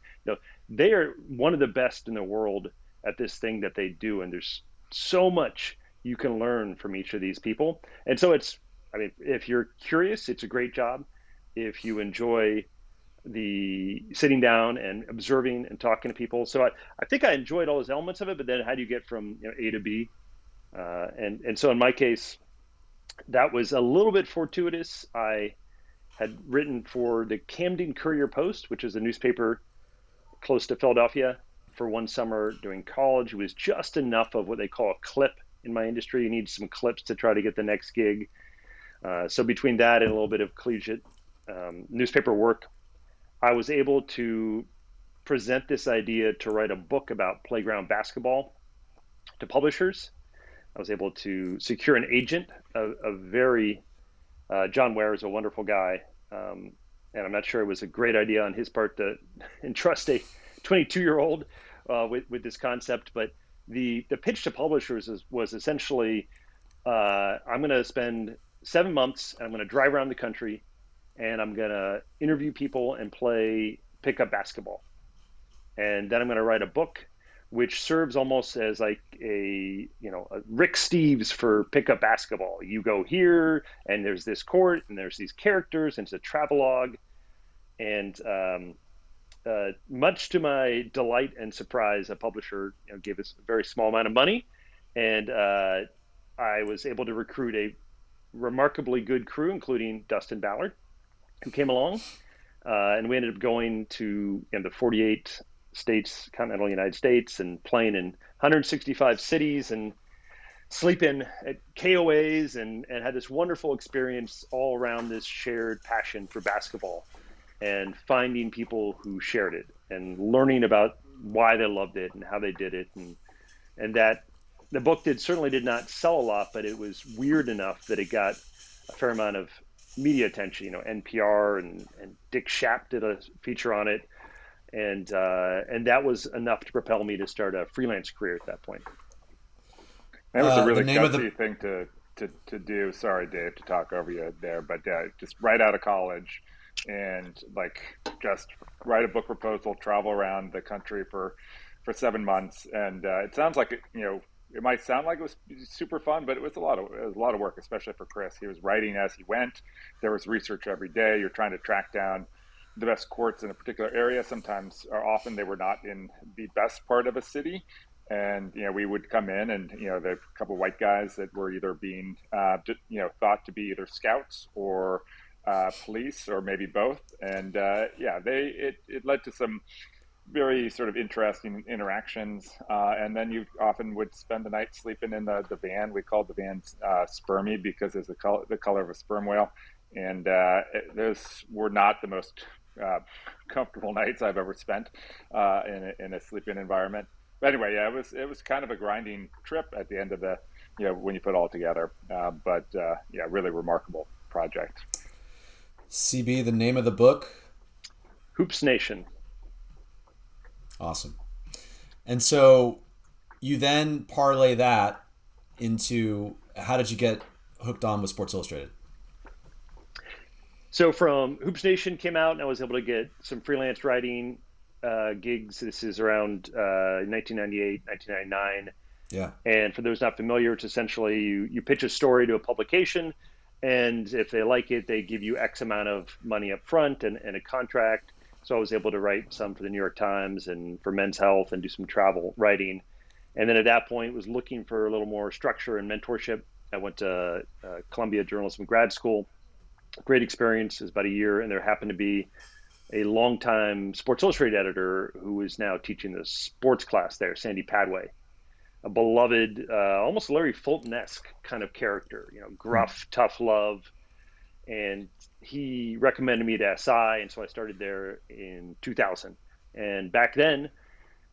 they are one of the best in the world at this thing that they do. And there's so much you can learn from each of these people. And so if you're curious, it's a great job. If you enjoy the sitting down and observing and talking to people. So I think I enjoyed all those elements of it, but then how do you get from A to B? And so in my case, that was a little bit fortuitous. I had written for the Camden Courier-Post, which is a newspaper close to Philadelphia, for one summer during college. It was just enough of what they call a clip in my industry. You need some clips to try to get the next gig. So between that and a little bit of collegiate newspaper work, I was able to present this idea to write a book about playground basketball to publishers. I was able to secure an agent, John Ware is a wonderful guy. And I'm not sure it was a great idea on his part to entrust a 22-year-old with this concept. But the pitch to publishers was essentially, I'm going to spend 7 months and I'm going to drive around the country and I'm going to interview people and play pickup basketball. And then I'm going to write a book which serves almost as like a Rick Steves for pickup basketball. You go here and there's this court and there's these characters and it's a travelogue. And much to my delight and surprise, a publisher gave us a very small amount of money. And I was able to recruit a remarkably good crew, including Dustin Ballard, who came along. And we ended up going to the 48 states, continental United States, and playing in 165 cities and sleeping at KOAs and had this wonderful experience all around this shared passion for basketball and finding people who shared it and learning about why they loved it and how they did it. And that the book certainly did not sell a lot, but it was weird enough that it got a fair amount of media attention. NPR and Dick Schaap did a feature on it. And that was enough to propel me to start a freelance career at that point. That was a The really name of the gutsy thing to do. Sorry, Dave, to talk over you there, but just right out of college and like just write a book proposal, travel around the country for 7 months, and it sounds like it might sound like it was super fun, but it was a lot of work, especially for Chris. He was writing as he went. There was research every day. You're trying to track down the best courts in a particular area. Sometimes, or often, they were not in the best part of a city. And we would come in, and there are a couple of white guys that were either being thought to be either scouts or police, or maybe both. And it led to some very sort of interesting interactions. And then you often would spend the night sleeping in the van. We called the van Spermy because it's the color of a sperm whale. And those were not the most comfortable nights I've ever spent in a sleeping environment. But anyway, yeah, it was kind of a grinding trip at the end of the, when you put it all together. Really remarkable project. CB, the name of the book? Hoops Nation. Awesome. And so you then parlay that into, how did you get hooked on with Sports Illustrated? So from Hoops Nation came out, and I was able to get some freelance writing gigs. This is around 1998, 1999. Yeah. And for those not familiar, it's essentially you pitch a story to a publication, and if they like it, they give you X amount of money up front and a contract. So I was able to write some for the New York Times and for Men's Health and do some travel writing. And then at that point was looking for a little more structure and mentorship. I went to Columbia Journalism grad school. Great experience. It was about a year, and there happened to be a longtime Sports Illustrated editor who is now teaching the sports class there, Sandy Padway, a beloved, almost Larry Fulton-esque kind of character, gruff, tough love. And he recommended me to SI, and so I started there in 2000. And back then,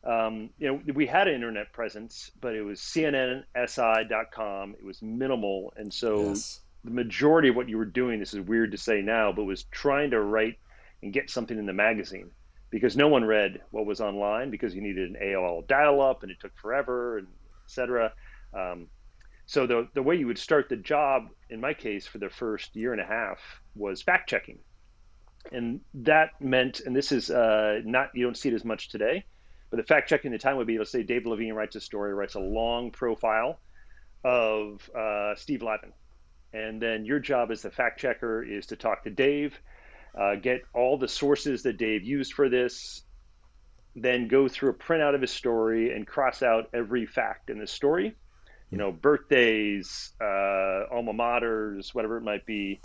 we had an internet presence, but it was CNNSI.com. It was minimal, and so Yes. The majority of what you were doing, this is weird to say now, but was trying to write and get something in the magazine, because no one read what was online because you needed an AOL dial-up and it took forever, and et cetera. So the way you would start the job, in my case, for the first year and a half, was fact checking. And that meant, and this is you don't see it as much today, but the fact checking at the time would be, let's say Dave Levine writes a story, writes a long profile of Steve Lavin. And then your job as the fact checker is to talk to Dave, get all the sources that Dave used for this, then go through a printout of his story and cross out every fact in the story, birthdays, alma maters, whatever it might be.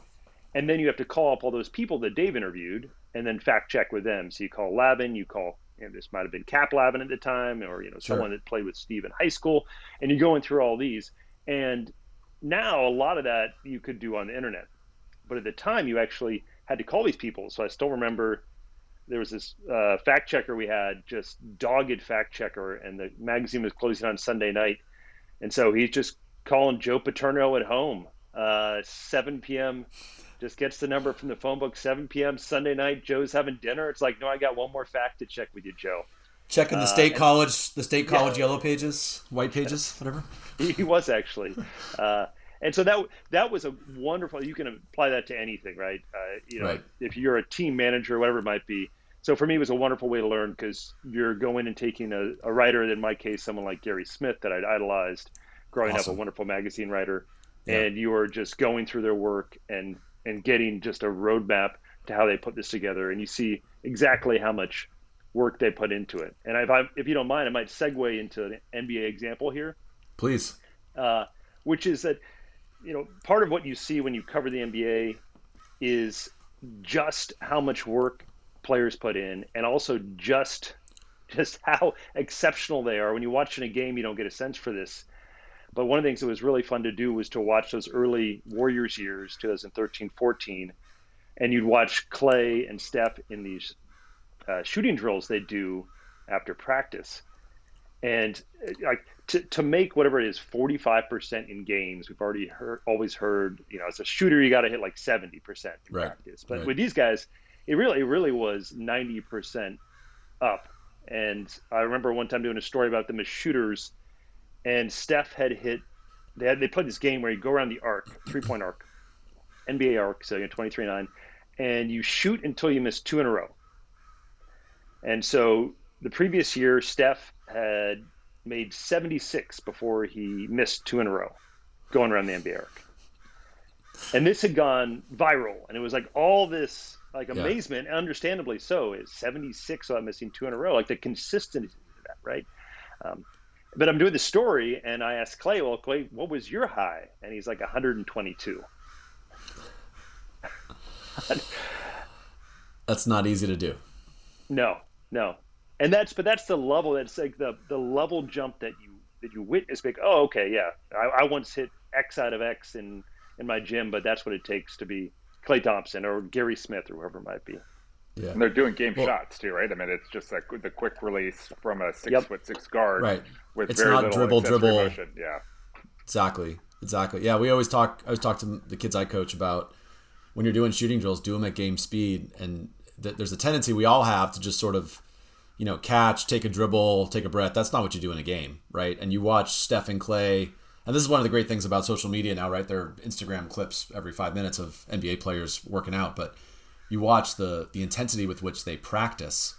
And then you have to call up all those people that Dave interviewed and then fact check with them. So you call Lavin, you call, this might have been Cap Lavin at the time, or, someone that played with Steve in high school, and you're going through all these. And now a lot of that you could do on the internet, but at the time you actually had to call these people. So I still remember there was this fact checker we had, just dogged fact checker, and the magazine was closing on Sunday night. And so he's just calling Joe Paterno at home, 7 p.m., just gets the number from the phone book, 7 p.m. Sunday night, Joe's having dinner. It's like, no, I got one more fact to check with you, Joe. Checking the state college yellow pages, white pages, whatever. He was actually. And so that was a wonderful, you can apply that to anything, right? Right. If you're a team manager, whatever it might be. So for me, it was a wonderful way to learn, because you're going and taking a writer, in my case, someone like Gary Smith that I'd idolized growing up, a wonderful magazine writer. Yeah. And you are just going through their work and getting just a roadmap to how they put this together. And you see exactly how much work they put into it. And if you don't mind, I might segue into an NBA example here. Please. Which is that, part of what you see when you cover the NBA is just how much work players put in, and also just how exceptional they are. When you watch in a game, you don't get a sense for this. But one of the things that was really fun to do was to watch those early Warriors years, 2013-14, and you'd watch Clay and Steph in these shooting drills they do after practice. And to make whatever it is, 45% in games, we've always heard, as a shooter, you got to hit like 70% in practice. But with these guys, it really was 90% up. And I remember one time doing a story about them as shooters, and Steph had hit they played this game where you go around the arc, 3-point arc, NBA arc, so 23-9, and you shoot until you miss 2 in a row. And so the previous year, Steph had made 76 before he missed 2 in a row going around the NBA arc. And this had gone viral, and it was like all this like amazement, understandably so, is 76 without missing 2 in a row, like the consistency of that, right? But I'm doing the story, and I asked Clay, well, Clay, what was your high? And he's like 122. That's not easy to do. No. And that's the level, that's like the level jump that you witness. Like, oh, okay, yeah. I once hit X out of X in my gym, but that's what it takes to be Klay Thompson or Gary Smith or whoever it might be. Yeah. And they're doing game shots too, right? I mean, it's just like the quick release from a 6'6" guard, right? With it's very not little dribble. Motion. Yeah, exactly. Yeah, we always talk. I always talk to the kids I coach about when you're doing shooting drills, do them at game speed, and there's a tendency we all have to just sort of, catch, take a dribble, take a breath. That's not what you do in a game, right? And you watch Steph and Klay. And this is one of the great things about social media now, right? There are Instagram clips every 5 minutes of NBA players working out, but you watch the intensity with which they practice,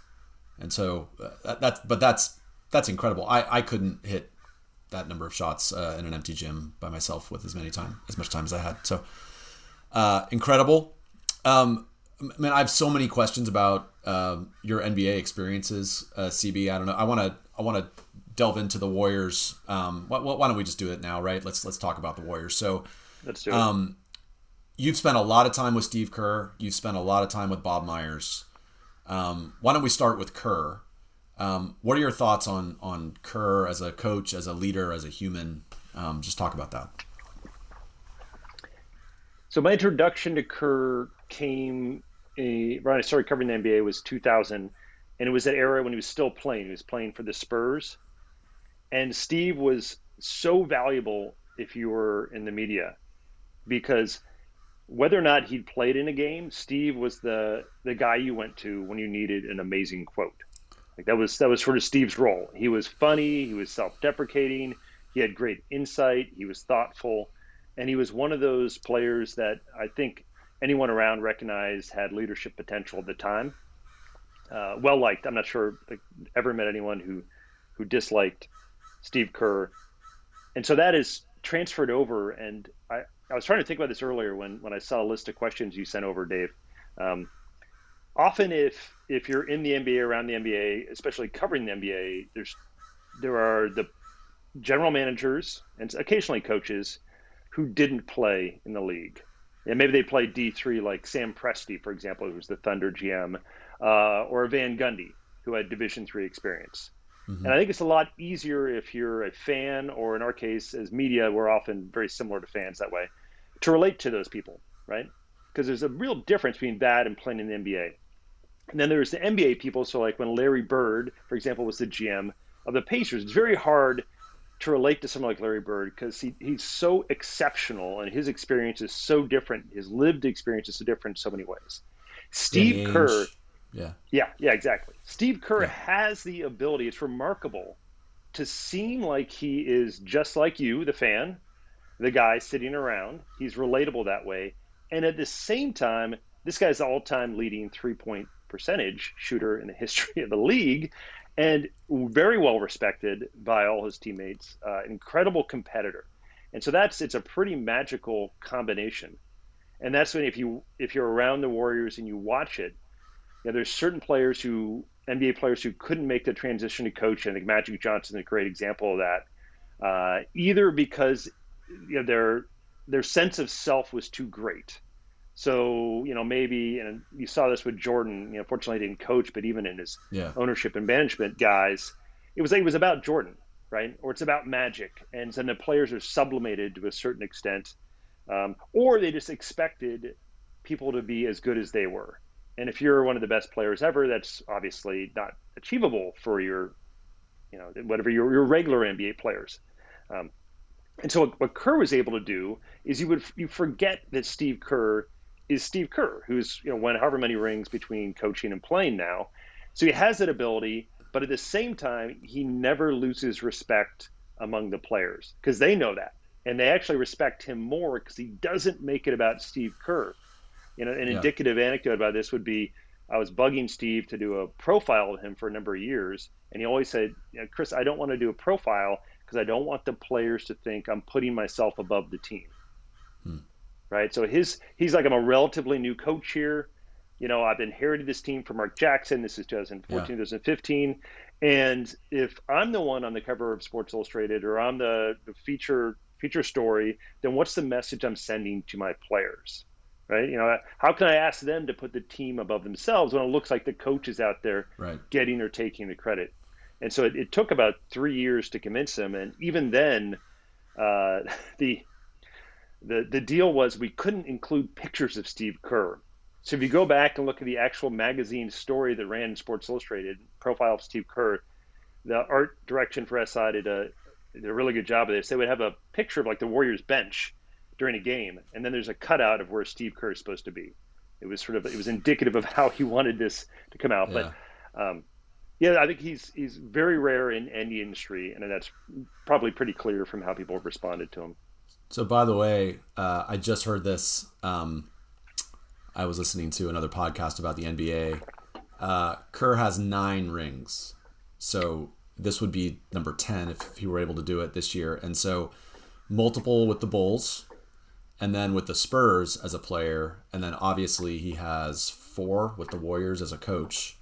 and so that's incredible. I couldn't hit that number of shots in an empty gym by myself with as much time as I had. So incredible. Man, I have so many questions about your NBA experiences, CB. I don't know. I want to delve into the Warriors. Why don't we just do it now, right? Let's talk about the Warriors. So let's do it. You've spent a lot of time with Steve Kerr. You've spent a lot of time with Bob Myers. Why don't we start with Kerr? What are your thoughts on Kerr as a coach, as a leader, as a human? Just talk about that. So my introduction to Kerr came when I started covering the NBA was 2000, and it was that era when he was still playing. He was playing for the Spurs, and Steve was so valuable if you were in the media, because whether or not he'd played in a game, Steve was the guy you went to when you needed an amazing quote. Like that was sort of Steve's role. He was funny, he was self-deprecating, he had great insight, he was thoughtful, and he was one of those players that I think anyone around recognized had leadership potential at the time. Well liked. I'm not sure I ever met anyone who disliked Steve Kerr. And so that is transferred over, and I was trying to think about this earlier when I saw a list of questions you sent over, Dave. Often if you're in the NBA, around the NBA, especially covering the NBA, there are the general managers and occasionally coaches who didn't play in the league. And maybe they played D3, like Sam Presti, for example, who was the Thunder GM, or Van Gundy, who had Division III experience. Mm-hmm. And I think it's a lot easier if you're a fan, or in our case, as media, we're often very similar to fans that way, to relate to those people, right? Because there's a real difference between that and playing in the NBA. And then there's the NBA people. So like when Larry Bird, for example, was the GM of the Pacers, it's very hard to relate to someone like Larry Bird because he's so exceptional and his experience is so different. His lived experience is so different in so many ways. Steve Kerr. Yeah, exactly. Steve Kerr has the ability, it's remarkable, to seem like he is just like you, the fan, the guy sitting around. He's relatable that way. And at the same time, this guy's the all-time leading three-point percentage shooter in the history of the league, and very well respected by all his teammates, incredible competitor. And so it's a pretty magical combination. And that's when if you're around the Warriors and you watch it, there's certain players NBA players who couldn't make the transition to coach. I think Magic Johnson is a great example of that, either because their sense of self was too great. So, maybe, and you saw this with Jordan, fortunately he didn't coach, but even in his ownership and management guys, it was about Jordan, right? Or it's about Magic. And then the players are sublimated to a certain extent, or they just expected people to be as good as they were. And if you're one of the best players ever, that's obviously not achievable for your regular NBA players. And so what Kerr was able to do is you forget that Steve Kerr is Steve Kerr, who's won however many rings between coaching and playing now. So he has that ability, but at the same time, he never loses respect among the players because they know that. and they actually respect him more because he doesn't make it about Steve Kerr. You know, an indicative anecdote about this would be, I was bugging Steve to do a profile of him for a number of years, and he always said, Chris, I don't want to do a profile because I don't want the players to think I'm putting myself above the team. Right? So he's like, I'm a relatively new coach here. You know, I've inherited this team from Mark Jackson. This is 2014, 2015. And if I'm the one on the cover of Sports Illustrated, or I'm the feature story, then what's the message I'm sending to my players? Right? You know, how can I ask them to put the team above themselves when it looks like the coach is out there getting or taking the credit? And so it took about 3 years to convince them. And even then, the deal was we couldn't include pictures of Steve Kerr. So if you go back and look at the actual magazine story that ran in Sports Illustrated, profile of Steve Kerr, the art direction for SI did a really good job of this. They would have a picture of like the Warriors bench during a game, and then there's a cutout of where Steve Kerr is supposed to be. It was indicative of how he wanted this to come out. Yeah. But I think he's very rare in any industry, and that's probably pretty clear from how people have responded to him. So, by the way, I just heard this. I was listening to another podcast about the NBA. Kerr has 9 rings. So this would be number 10 if he were able to do it this year. And so multiple with the Bulls, and then with the Spurs as a player. And then obviously he has 4 with the Warriors as a coach.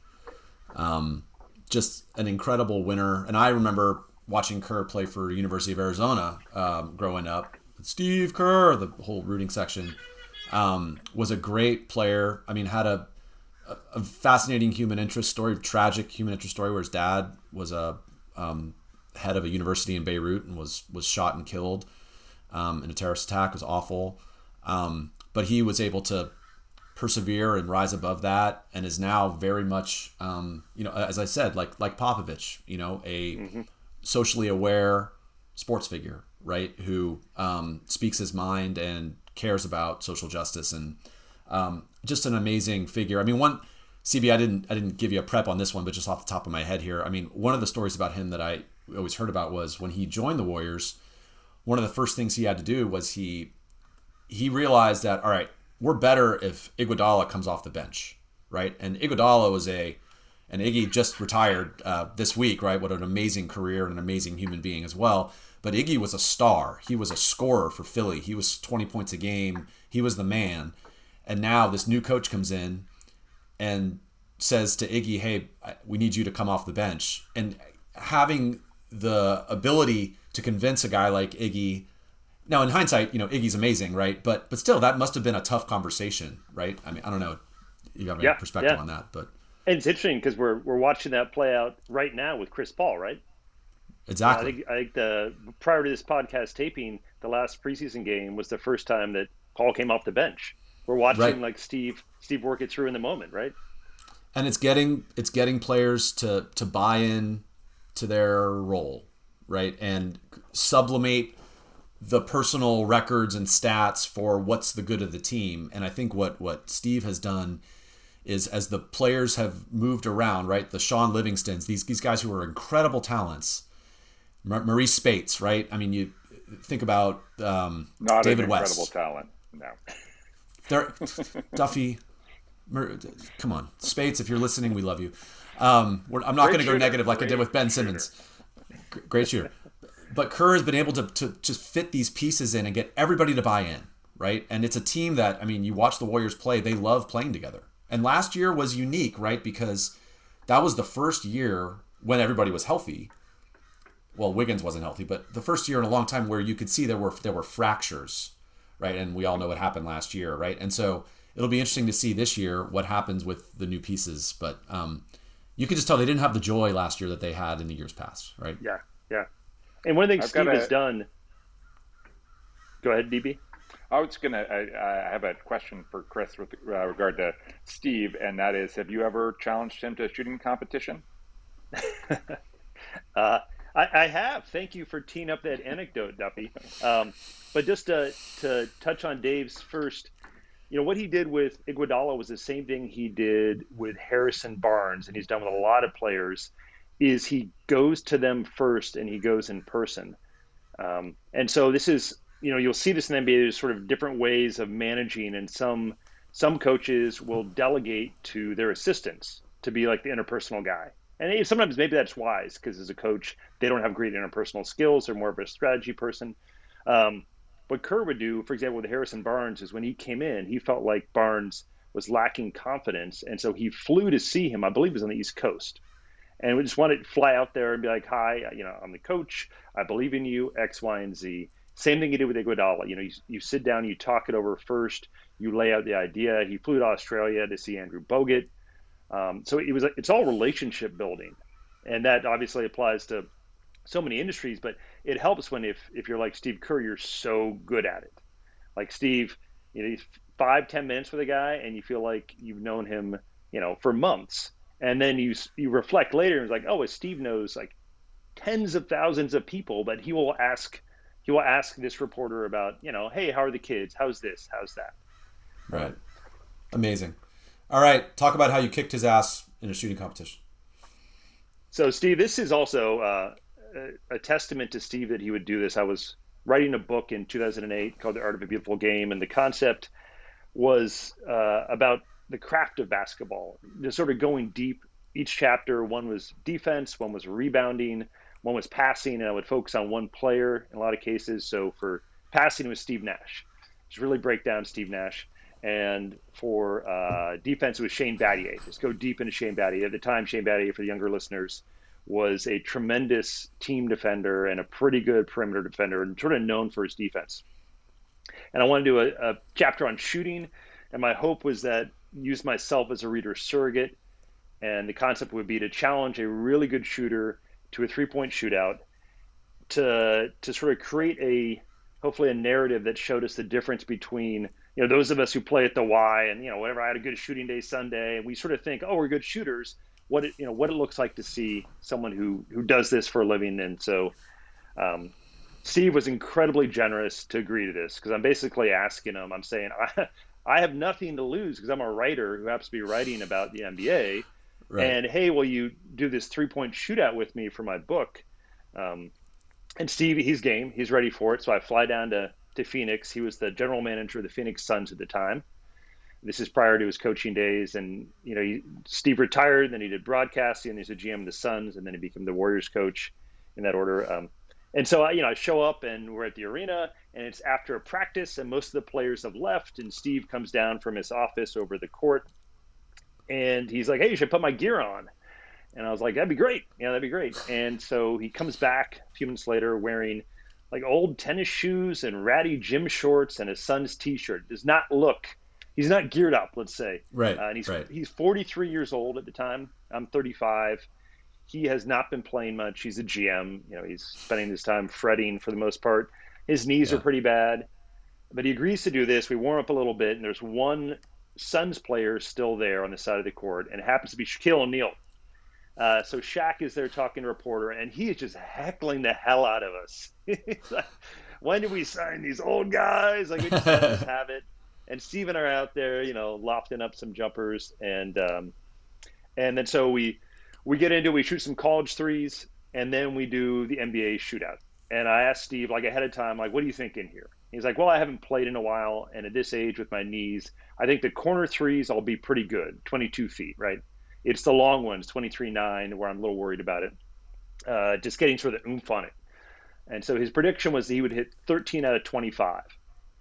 Just an incredible winner. And I remember watching Kerr play for University of Arizona growing up. Steve Kerr, the whole rooting section, was a great player. I mean, had a fascinating human interest story, tragic human interest story, where his dad was a head of a university in Beirut and was shot and killed in a terrorist attack. It was awful. But he was able to persevere and rise above that, and is now very much, as I said, like Popovich, a socially aware sports figure, right? Who speaks his mind and cares about social justice, and just an amazing figure. I mean, CB, I didn't give you a prep on this one, but just off the top of my head here, I mean, one of the stories about him that I always heard about was when he joined the Warriors, one of the first things he had to do was he realized that, all right, we're better if Iguodala comes off the bench, right? And Iguodala was and Iggy just retired this week, right? What an amazing career and an amazing human being as well. But Iggy was a star. He was a scorer for Philly. He was 20 points a game. He was the man. And now this new coach comes in and says to Iggy, hey, we need you to come off the bench. And having the ability to convince a guy like Iggy, now in hindsight, Iggy's amazing, right? But still, that must have been a tough conversation, right? I mean, I don't know. You got any perspective on that, but and it's interesting because we're watching that play out right now with Chris Paul, right? Exactly. I think prior to this podcast taping, the last preseason game was the first time that Paul came off the bench. We're watching like Steve work it through in the moment, right? And it's getting players to buy in to their role, right? And sublimate the personal records and stats for what's the good of the team. And I think what Steve has done is, as the players have moved around, right? The Sean Livingstons, these guys who are incredible talents. Maurice Spates, right? I mean, you think about not David an West. Incredible talent, no. Duffy, come on, Spates. If you're listening, we love you. I'm not going to go negative like I did with Ben Simmons. Great shooter, but Kerr has been able to just fit these pieces in and get everybody to buy in, right? And it's a team that, I mean, you watch the Warriors play; they love playing together. And last year was unique, right? Because that was the first year when everybody was healthy. Well, Wiggins wasn't healthy, but the first year in a long time where you could see there were fractures, right? And we all know what happened last year, right? And so it'll be interesting to see this year what happens with the new pieces. But you can just tell they didn't have the joy last year that they had in the years past, right? Yeah. And one of the things Steve has done. Go ahead, DB. I have a question for Chris with regard to Steve, and that is, have you ever challenged him to a shooting competition? I have. Thank you for teeing up that anecdote, Duffy. But just to touch on Dave's first, what he did with Iguodala was the same thing he did with Harrison Barnes, and he's done with a lot of players, is he goes to them first and he goes in person. And so this is you'll see this in the NBA. There's sort of different ways of managing, and some coaches will delegate to their assistants to be like the interpersonal guy. And sometimes maybe that's wise because as a coach, they don't have great interpersonal skills. They're more of a strategy person. What Kerr would do, for example, with Harrison Barnes, is when he came in, he felt like Barnes was lacking confidence. And so he flew to see him, I believe it was on the East Coast. And we just wanted to fly out there and be like, hi, I'm the coach. I believe in you, X, Y, and Z. Same thing you did with Iguodala. You sit down, you talk it over first, you lay out the idea. He flew to Australia to see Andrew Bogut. So it's all relationship building. And that obviously applies to so many industries, but it helps when if you're like Steve Kerr, you're so good at it. Like Steve, he's 5-10 minutes with a guy and you feel like you've known him, for months. And then you reflect later and it's like, oh, Steve knows like tens of thousands of people, but he will ask this reporter about, hey, how are the kids? How's this? How's that? Right. Amazing. All right. Talk about how you kicked his ass in a shooting competition. So Steve, this is also a testament to Steve that he would do this. I was writing a book in 2008 called The Art of a Beautiful Game. And the concept was about the craft of basketball, just sort of going deep. Each chapter, one was defense, one was rebounding, one was passing, and I would focus on one player in a lot of cases. So for passing, it was Steve Nash. Just really break down Steve Nash. And for defense, it was Shane Battier. Just go deep into Shane Battier. At the time, Shane Battier, for the younger listeners, was a tremendous team defender and a pretty good perimeter defender and sort of known for his defense. And I wanted to do a chapter on shooting. And my hope was that use myself as a reader surrogate. And the concept would be to challenge a really good shooter to a three-point shootout to sort of create hopefully a narrative that showed us the difference between, those of us who play at the Y and, whatever, I had a good shooting day Sunday, and we sort of think, oh, we're good shooters, what it looks like to see someone who does this for a living. And so Steve was incredibly generous to agree to this because I'm basically asking him, I'm saying, I have nothing to lose because I'm a writer who happens to be writing about the NBA. Right. And hey, will you do this three-point shootout with me for my book? And Steve, he's game. He's ready for it. So I fly down to Phoenix. He was the general manager of the Phoenix Suns at the time. This is prior to his coaching days. And, Steve retired, then he did broadcasting, and he's a GM of the Suns, and then he became the Warriors coach in that order. And so, I show up and we're at the arena and it's after a practice and most of the players have left and Steve comes down from his office over the court and he's like, hey, you should put my gear on. And I was like, that'd be great. Yeah, that'd be great. And so he comes back a few minutes later wearing like old tennis shoes and ratty gym shorts and his son's t-shirt. He's not geared up, let's say. Right. And he's 43 years old at the time. I'm 35. He has not been playing much. He's a GM. He's spending his time fretting for the most part. His knees are pretty bad. But he agrees to do this. We warm up a little bit, and there's one Suns player still there on the side of the court, and it happens to be Shaquille O'Neal. So Shaq is there talking to a reporter, and he is just heckling the hell out of us. He's like, when did we sign these old guys? Like, we just have it. And Steve and I are out there, lofting up some jumpers. And then so we get into it, we shoot some college threes, and then we do the NBA shootout. And I asked Steve, like ahead of time, like, what do you think in here? He's like, well, I haven't played in a while, and at this age with my knees, I think the corner threes I'll be pretty good, 22 feet, right? It's the long ones, 23-9, where I'm a little worried about it. Just getting sort of the oomph on it. And so his prediction was that he would hit 13 out of 25.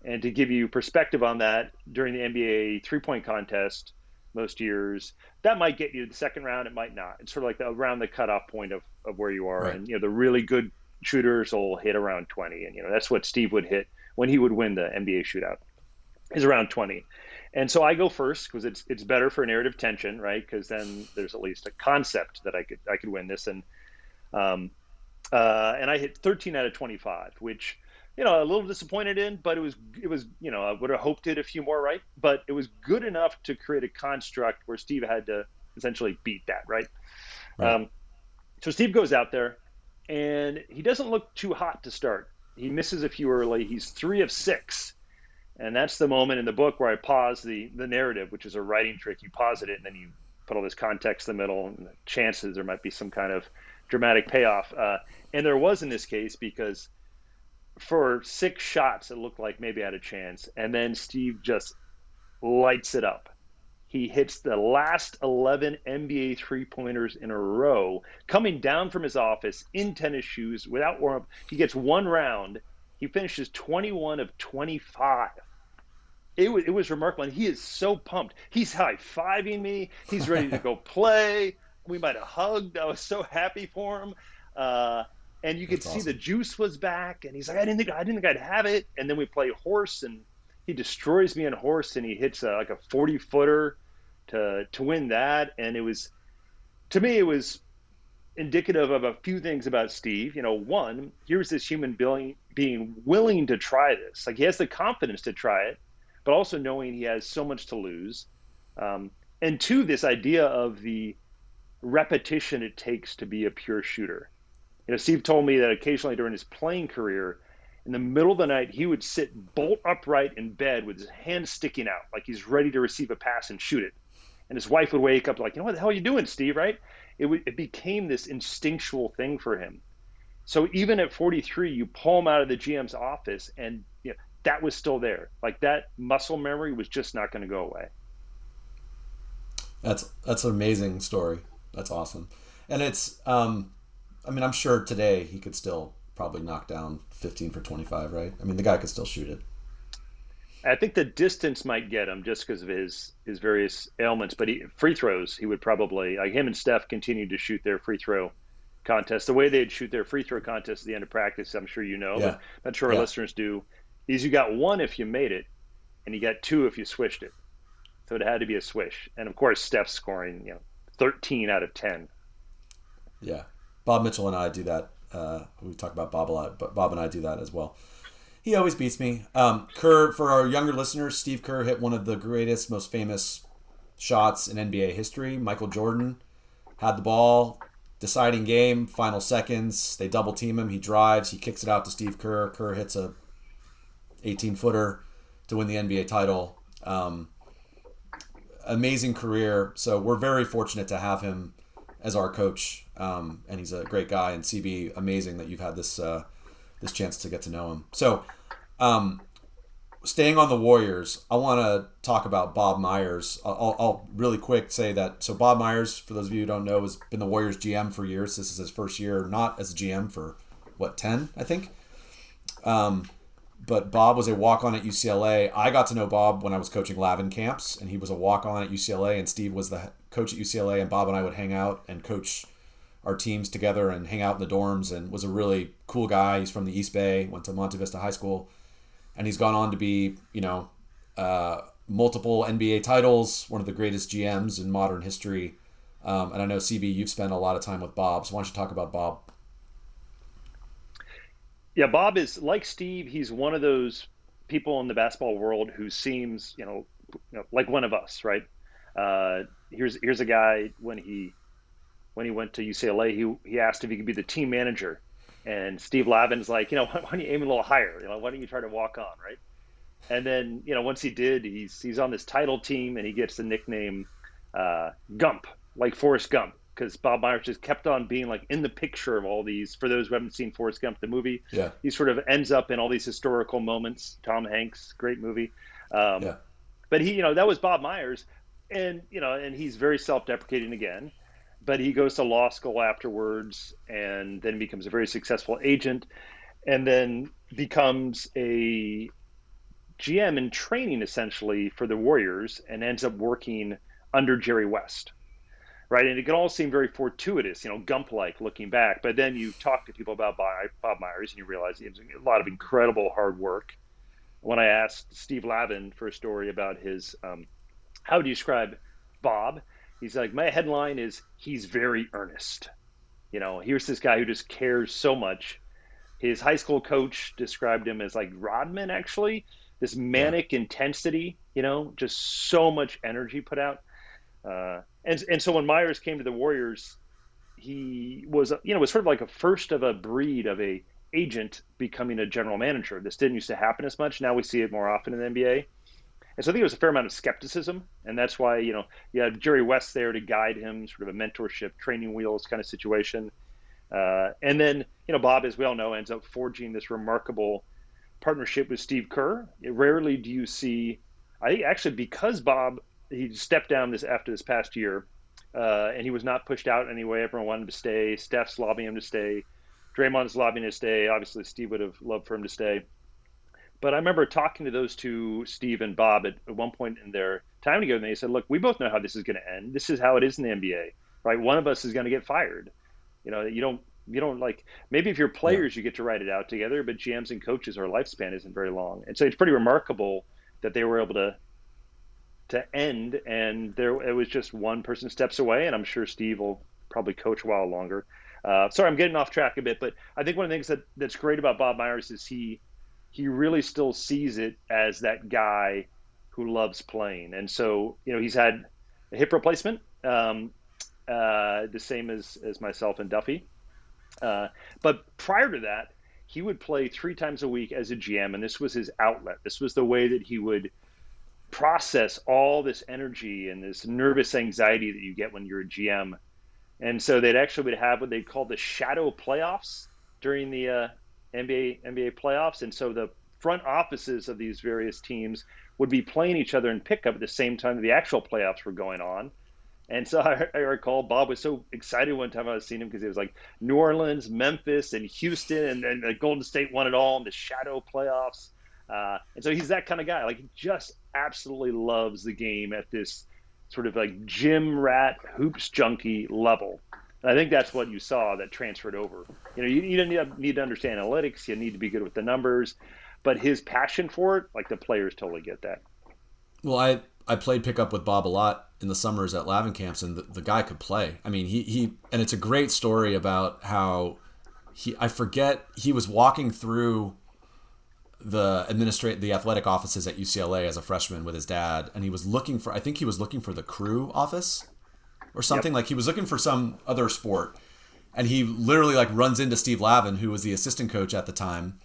And to give you perspective on that, during the NBA three-point contest, most years, that might get you to the second round, it might not. It's sort of like around the cutoff point of where you are. Right. And, the really good shooters will hit around 20. And, that's what Steve would hit when he would win the NBA shootout, is around 20. And so I go first because it's better for narrative tension, right? Because then there's at least a concept that I could win this. And I hit 13 out of 25, which, a little disappointed in, but it was, I would have hoped it a few more, right? But it was good enough to create a construct where Steve had to essentially beat that, right? So Steve goes out there and he doesn't look too hot to start. He misses a few early. He's 3 of 6. And that's the moment in the book where I pause the narrative, which is a writing trick. You pause it and then you put all this context in the middle and the chances there might be some kind of dramatic payoff. And there was in this case because for 6 shots, it looked like maybe I had a chance. And then Steve just lights it up. He hits the last 11 NBA three-pointers in a row, coming down from his office in tennis shoes without warm-up. He gets one round. He finishes 21 of 25. It was remarkable, and he is so pumped. He's high-fiving me. He's ready to go play. We might have hugged. I was so happy for him. And you could see the juice was back, and he's like, I didn't think I'd have it. And then we play horse, and he destroys me in horse, and he hits like a 40-footer to win that. And it was, to me, it was indicative of a few things about Steve. One, here's this human being willing to try this. Like, he has the confidence to try it, but also knowing he has so much to lose. And two, this idea of the repetition it takes to be a pure shooter. Steve told me that occasionally during his playing career, in the middle of the night, he would sit bolt upright in bed with his hands sticking out, like he's ready to receive a pass and shoot it. And his wife would wake up like, what the hell are you doing, Steve, right? It became this instinctual thing for him. So even at 43, you pull him out of the GM's office, and that was still there. Like, that muscle memory was just not going to go away. That's an amazing story. That's awesome. And it's, I'm sure today he could still probably knock down 15 for 25, right? The guy could still shoot it. I think the distance might get him just because of his various ailments, but free throws, he would probably, like, him and Steph continued to shoot their free throw contest. The way they'd shoot their free throw contest at the end of practice, I'm sure but I'm sure our listeners do, is you got one if you made it, and you got two if you swished it. So it had to be a swish. And of course, Steph scoring, 13 out of 10. Yeah. Bob Mitchell and I do that. We talk about Bob a lot, but Bob and I do that as well. He always beats me. Kerr, for our younger listeners, Steve Kerr hit one of the greatest, most famous shots in NBA history. Michael Jordan had the ball, deciding game, final seconds. They double team him. He drives. He kicks it out to Steve Kerr. Kerr hits a 18-footer to win the NBA title. Amazing career. So we're very fortunate to have him as our coach, and he's a great guy. And CB, amazing that you've had this chance to get to know him. So, staying on the Warriors, I want to talk about Bob Myers. I'll really quick say that. So Bob Myers, for those of you who don't know, has been the Warriors GM for years. This is his first year not as a GM for 10, I think. But Bob was a walk-on at UCLA. I got to know Bob when I was coaching Lavin camps, and he was a walk-on at UCLA, and Steve was the coach at UCLA, and Bob and I would hang out and coach our teams together and hang out in the dorms, and was a really cool guy. He's from the East Bay, went to Monte Vista High School, and he's gone on to be, multiple NBA titles, one of the greatest GMs in modern history. And I know, CB, you've spent a lot of time with Bob, so why don't you talk about Bob? Yeah, Bob is like Steve. He's one of those people in the basketball world who seems, like one of us, right? Here's a guy when he went to UCLA, he asked if he could be the team manager, and Steve Lavin's like, why don't you aim a little higher? Why don't you try to walk on, right? And then, once he did, he's on this title team, and he gets the nickname Gump, like Forrest Gump, because Bob Myers just kept on being like in the picture of all these. For those who haven't seen Forrest Gump, the movie, he sort of ends up in all these historical moments. Tom Hanks, great movie. But he, that was Bob Myers, and and he's very self-deprecating again. But he goes to law school afterwards, and then becomes a very successful agent, and then becomes a GM in training essentially for the Warriors, and ends up working under Jerry West. Right, and it can all seem very fortuitous, Gump-like looking back. But then you talk to people about Bob Myers, and you realize he has a lot of incredible hard work. When I asked Steve Lavin for a story about his, how do you describe Bob? He's like, my headline is, he's very earnest. Here's this guy who just cares so much. His high school coach described him as like Rodman, actually. This manic intensity, just so much energy put out. And so when Myers came to the Warriors, he was, was sort of like a first of a breed of a agent becoming a general manager. This didn't used to happen as much. Now we see it more often in the NBA. And so I think there was a fair amount of skepticism. And that's why, you had Jerry West there to guide him, sort of a mentorship, training wheels kind of situation. And then, Bob, as we all know, ends up forging this remarkable partnership with Steve Kerr. Rarely do you see, I think actually because Bob, he stepped down after this past year, and he was not pushed out anyway. Everyone wanted him to stay. Steph's lobbying him to stay. Draymond's lobbying him to stay. Obviously, Steve would have loved for him to stay. But I remember talking to those two, Steve and Bob, at one point in their time together, and they said, look, we both know how this is going to end. This is how it is in the NBA, right? One of us is going to get fired. You don't like, maybe if you're players, you get to write it out together, but GMs and coaches, our lifespan isn't very long. And so it's pretty remarkable that they were able to end, and it was just one person steps away, and I'm sure Steve will probably coach a while longer. Sorry, I'm getting off track a bit, but I think one of the things that's great about Bob Myers is he really still sees it as that guy who loves playing. And so, he's had a hip replacement, the same as myself and Duffy. But prior to that, he would play 3 times a week as a GM, and this was his outlet. This was the way that he would process all this energy and this nervous anxiety that you get when you're a GM. And so they'd actually would have what they called the shadow playoffs during the NBA playoffs. And so the front offices of these various teams would be playing each other in pickup at the same time that the actual playoffs were going on. And so I recall Bob was so excited one time I was seeing him because it was like New Orleans, Memphis, and Houston, and Golden State won it all in the shadow playoffs. And so he's that kind of guy. Like, he just absolutely loves the game at this sort of like gym rat, hoops junkie level. And I think that's what you saw that transferred over. You don't need to understand analytics. You need to be good with the numbers. But his passion for it, like, the players totally get that. Well, I played pickup with Bob a lot in the summers at Lavin camps, and the guy could play. I mean, he and it's a great story about how I forget, he was walking through the athletic offices at UCLA as a freshman with his dad, and he was looking for the crew office or something. Yep. Like, he was looking for some other sport, and he literally like runs into Steve Lavin, who was the assistant coach at the time,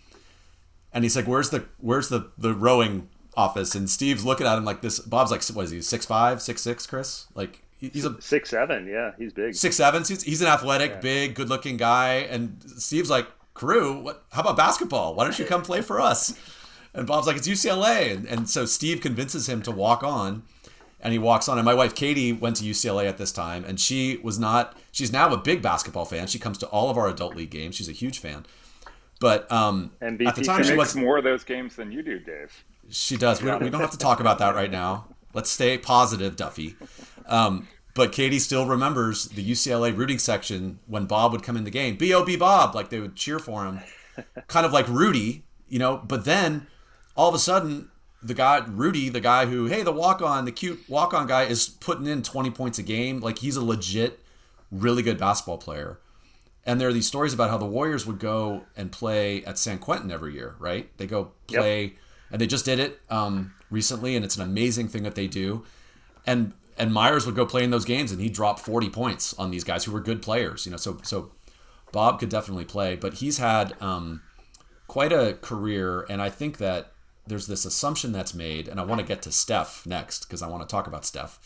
and he's like, where's the rowing office? And Steve's looking at him like this. Bob's like, what is he, 6'5", 6'6", Chris? Like, he's a 6'7", yeah, he's big. 6'7", he's an athletic, big, good-looking guy. And Steve's like, crew, how about basketball? Why don't you come play for us? And Bob's like, it's UCLA. And so Steve convinces him to walk on, and he walks on. And my wife, Katie, went to UCLA at this time, and she's now a big basketball fan. She comes to all of our adult league games. She's a huge fan. But at the time, she makes more of those games than you do, Dave. She does. We don't have to talk about that right now. Let's stay positive, Duffy. But Katie still remembers the UCLA rooting section when Bob would come in the game. B.O.B. Bob, like, they would cheer for him. Kind of like Rudy, But then, all of a sudden, Rudy, the guy who, hey, the cute walk-on guy, is putting in 20 points a game. Like, he's a legit, really good basketball player. And there are these stories about how the Warriors would go and play at San Quentin every year, right? They go play... Yep. And they just did it recently, and it's an amazing thing that they do. And Myers would go play in those games, and he'd drop 40 points on these guys who were good players. So Bob could definitely play, but he's had quite a career, and I think that there's this assumption that's made, and I want to get to Steph next because I want to talk about Steph.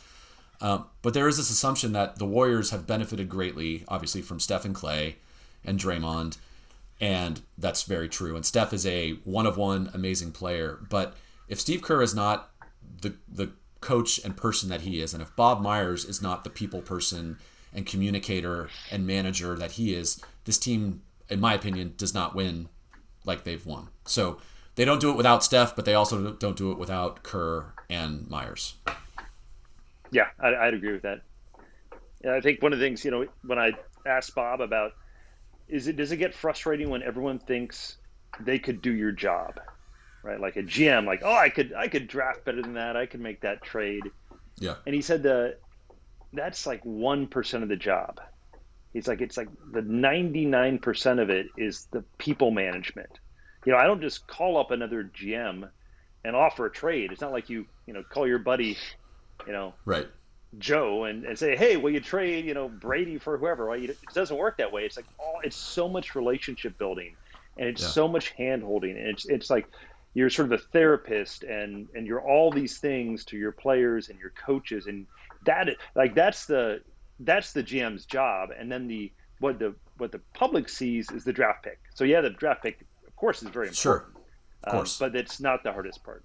But there is this assumption that the Warriors have benefited greatly, obviously, from Steph and Clay and Draymond. And that's very true. And Steph is a one-of-one amazing player. But if Steve Kerr is not the coach and person that he is, and if Bob Myers is not the people person and communicator and manager that he is, this team, in my opinion, does not win like they've won. So they don't do it without Steph, but they also don't do it without Kerr and Myers. Yeah, I'd agree with that. Yeah, I think one of the things, when I asked Bob about, does it get frustrating when everyone thinks they could do your job, right? Like a GM, like, oh, I could draft better than that. I could make that trade. Yeah. And he said that's like 1% of the job. He's like, it's like the 99% of it is the people management. I don't just call up another GM and offer a trade. It's not like you call your buddy, right, Joe and say, hey, will you trade, Brady for whoever? Right? It doesn't work that way. It's like it's so much relationship building, and it's so much hand holding, and it's like you're sort of a therapist, and you're all these things to your players and your coaches, and that's the GM's job. And then the what the public sees is the draft pick. So yeah, the draft pick, of course, is very important. Sure, of course, but it's not the hardest part.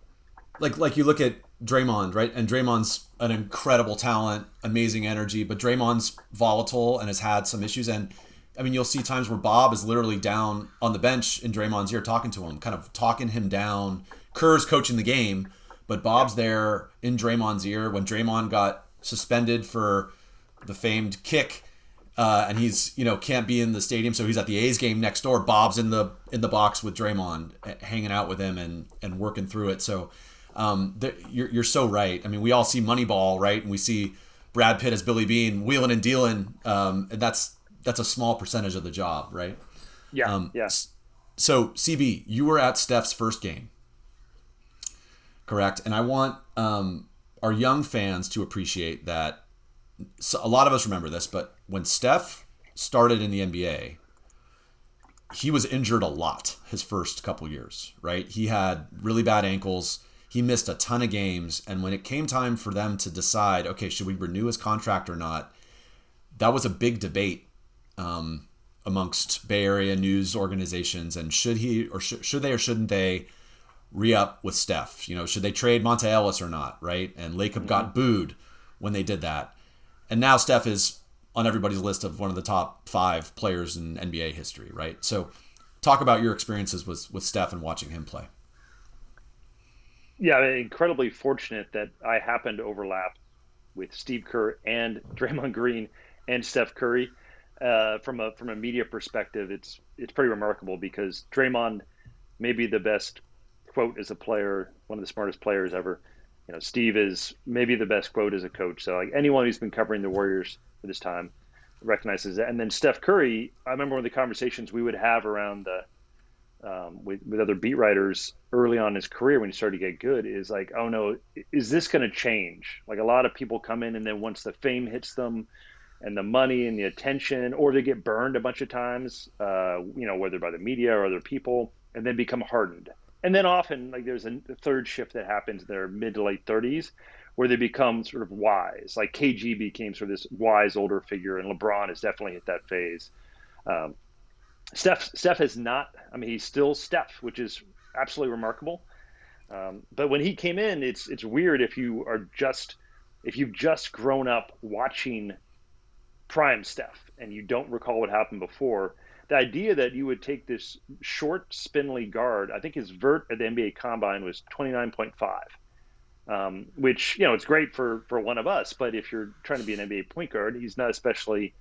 Like you look at Draymond, right? And Draymond's an incredible talent, amazing energy, but Draymond's volatile and has had some issues. And I mean, you'll see times where Bob is literally down on the bench in Draymond's ear talking to him, kind of talking him down. Kerr's coaching the game, but Bob's there in Draymond's ear when Draymond got suspended for the famed kick, and he's can't be in the stadium, so he's at the A's game next door. Bob's in the box with Draymond, hanging out with him and working through it. So you're so right. I mean, we all see Moneyball, right? And we see Brad Pitt as Billy Bean wheeling and dealing, and that's a small percentage of the job, right? Yeah. So CB, you were at Steph's first game, correct? And I want our young fans to appreciate that. So a lot of us remember this, but when Steph started in the NBA, he was injured a lot his first couple years, right? He had really bad ankles. He missed a ton of games. And when it came time for them to decide, okay, should we renew his contract or not? That was a big debate amongst Bay Area news organizations. And should they or shouldn't they re-up with Steph? Should they trade Monte Ellis or not, right? And Lacob got booed when they did that. And now Steph is on everybody's list of one of the top 5 players in NBA history, right? So talk about your experiences with Steph and watching him play. Yeah, I'm incredibly fortunate that I happened to overlap with Steve Kerr and Draymond Green and Steph Curry. From a media perspective, it's pretty remarkable because Draymond may be the best quote as a player, one of the smartest players ever. Steve is maybe the best quote as a coach. So like anyone who's been covering the Warriors for this time recognizes that. And then Steph Curry, I remember one of the conversations we would have around with other beat writers early on in his career when he started to get good is like, oh no, is this going to change? Like a lot of people come in and then once the fame hits them and the money and the attention, or they get burned a bunch of times, whether by the media or other people, and then become hardened. And then often, like there's a third shift that happens in their mid to late 30s, where they become sort of wise. Like KG became sort of this wise older figure, and LeBron has definitely hit that phase. Steph has not. I mean, he's still Steph, which is absolutely remarkable. But when he came in, it's weird if you've just grown up watching prime Steph and you don't recall what happened before. The idea that you would take this short, spindly guard, I think his vert at the NBA Combine was 29.5, which, it's great for one of us. But if you're trying to be an NBA point guard, he's not especially,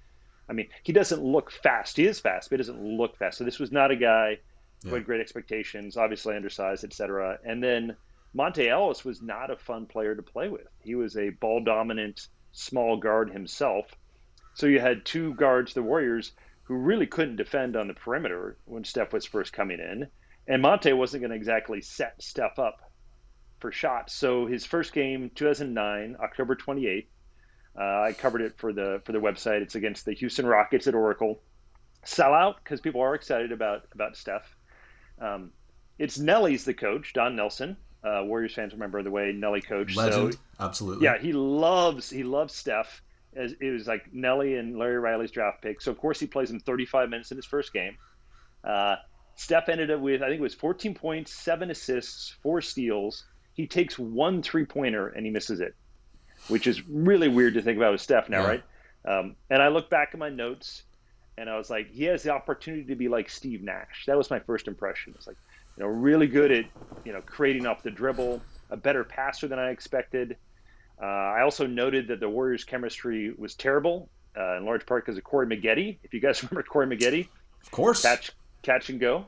he doesn't look fast. He is fast, but he doesn't look fast. So this was not a guy who had great expectations, obviously undersized, et cetera. And then Monte Ellis was not a fun player to play with. He was a ball-dominant small guard himself. So you had 2 guards, the Warriors, who really couldn't defend on the perimeter when Steph was first coming in. And Monte wasn't going to exactly set Steph up for shots. So his first game, 2009, October 28th, I covered it for the website. It's against the Houston Rockets at Oracle. Sellout, because people are excited about Steph. It's Nelly's the coach, Don Nelson. Warriors fans remember the way Nelly coached. Legend, so, absolutely. Yeah, he loves Steph. As it was like Nelly and Larry Riley's draft pick. So, of course, he plays him 35 minutes in his first game. Steph ended up with, I think it was 14 points, 7 assists, 4 steals. He takes 1 3-pointer and he misses it, which is really weird to think about with Steph now, right? And I look back at my notes and I was like, he has the opportunity to be like Steve Nash. That was my first impression. It's like, really good at, creating off the dribble, a better passer than I expected. I also noted that the Warriors' chemistry was terrible, in large part because of Corey Maggette. If you guys remember Corey Maggette, of course, catch and go.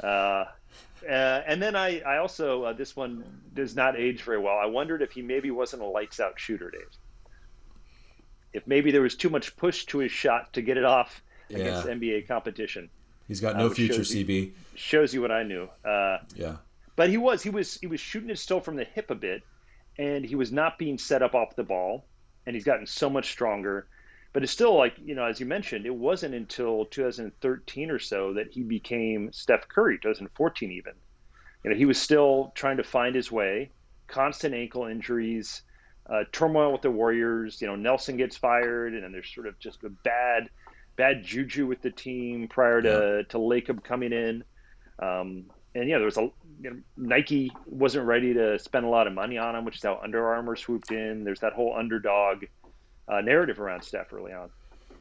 And then I also this one does not age very well. I wondered if he maybe wasn't a lights out shooter, Dave. If maybe there was too much push to his shot to get it off against NBA competition. He's got no future, CB. Shows you what I knew. But he was shooting it still from the hip a bit. And he was not being set up off the ball, and he's gotten so much stronger. But it's still like, as you mentioned, it wasn't until 2013 or so that he became Steph Curry, 2014 even. He was still trying to find his way, constant ankle injuries, turmoil with the Warriors. Nelson gets fired, and then there's sort of just a bad bad juju with the team prior to Lacob coming in. And there was Nike wasn't ready to spend a lot of money on him, which is how Under Armour swooped in. There's that whole underdog narrative around Steph early on.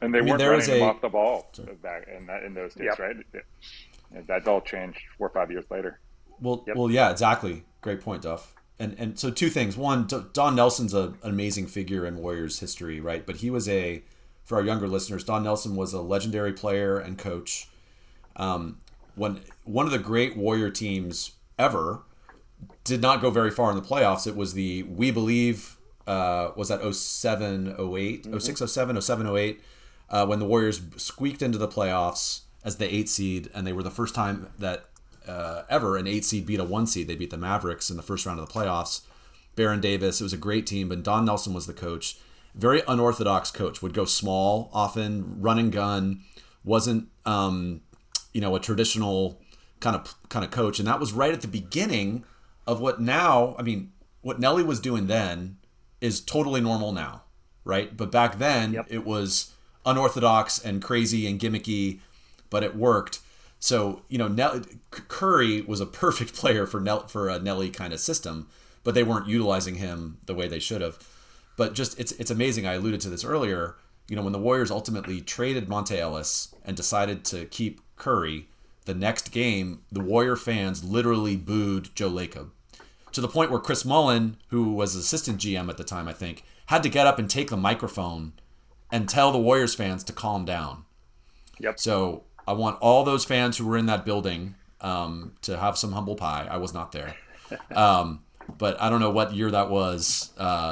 And they weren't running him off the ball back in those days, right? That's all changed 4 or 5 years later. Well, yeah, exactly. Great point, Duff. And so two things. One, Don Nelson's an amazing figure in Warriors history, right? But he was for our younger listeners, Don Nelson was a legendary player and coach. When one of the great Warrior teams ever did not go very far in the playoffs, it was the We Believe, was that 07, 08, 06, 07, 07, 08, when the Warriors squeaked into the playoffs as the 8 seed, and they were the first time that ever an 8 seed beat a 1 seed. They beat the Mavericks in the first round of the playoffs. Baron Davis, it was a great team, but Don Nelson was the coach. Very unorthodox coach, would go small often, run and gun, wasn't a traditional kind of coach. And that was right at the beginning of what Nelly was doing then is totally normal now, right? But back then it was unorthodox and crazy and gimmicky, but it worked. So, Curry was a perfect player for a Nelly kind of system, but they weren't utilizing him the way they should have. But just it's amazing. I alluded to this earlier. When the Warriors ultimately traded Monte Ellis and decided to keep Curry, the next game, the Warrior fans literally booed Joe Lacob to the point where Chris Mullin, who was assistant GM at the time, I think, had to get up and take the microphone and tell the Warriors fans to calm down. Yep. So I want all those fans who were in that building to have some humble pie. I was not there. But I don't know what year that was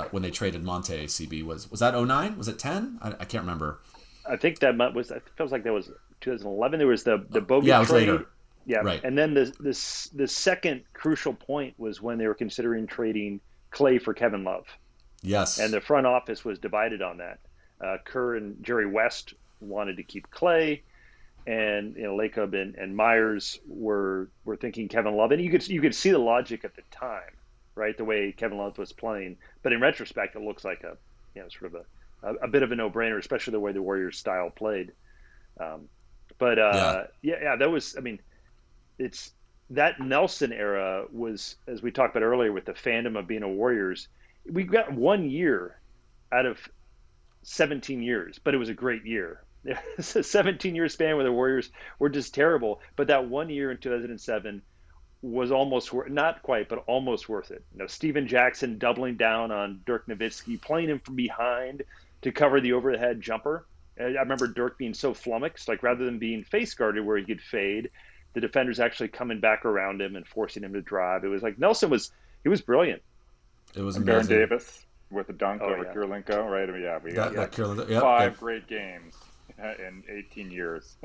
when they traded Monte. CB was that 09? Was it 10? I can't remember. I think that was. It feels like that was 2011. There was the Bogut it was trade. Later. Yeah, right. And then the second crucial point was when they were considering trading Clay for Kevin Love. Yes. And the front office was divided on that. Kerr and Jerry West wanted to keep Clay, and Lacob and Myers were thinking Kevin Love, and you could see the logic at the time, right? The way Kevin Love was playing, but in retrospect, it looks like sort of a bit of a no-brainer, especially the way the Warriors style played. That was. It's that Nelson era was, as we talked about earlier, with the fandom of being a Warriors. We got 1 year out of 17 years, but it was a great year. It's a 17-year span where the Warriors were just terrible, but that 1 year in 2007 was almost, not quite, but almost worth it. Steven Jackson doubling down on Dirk Nowitzki, playing him from behind to cover the overhead jumper. I remember Dirk being so flummoxed, like rather than being face guarded where he could fade, the defenders actually coming back around him and forcing him to drive. It was like Nelson was brilliant. It was amazing. Baron Davis with the dunk over Kirilenko, right? We got Kirilenko, five great games in 18 years.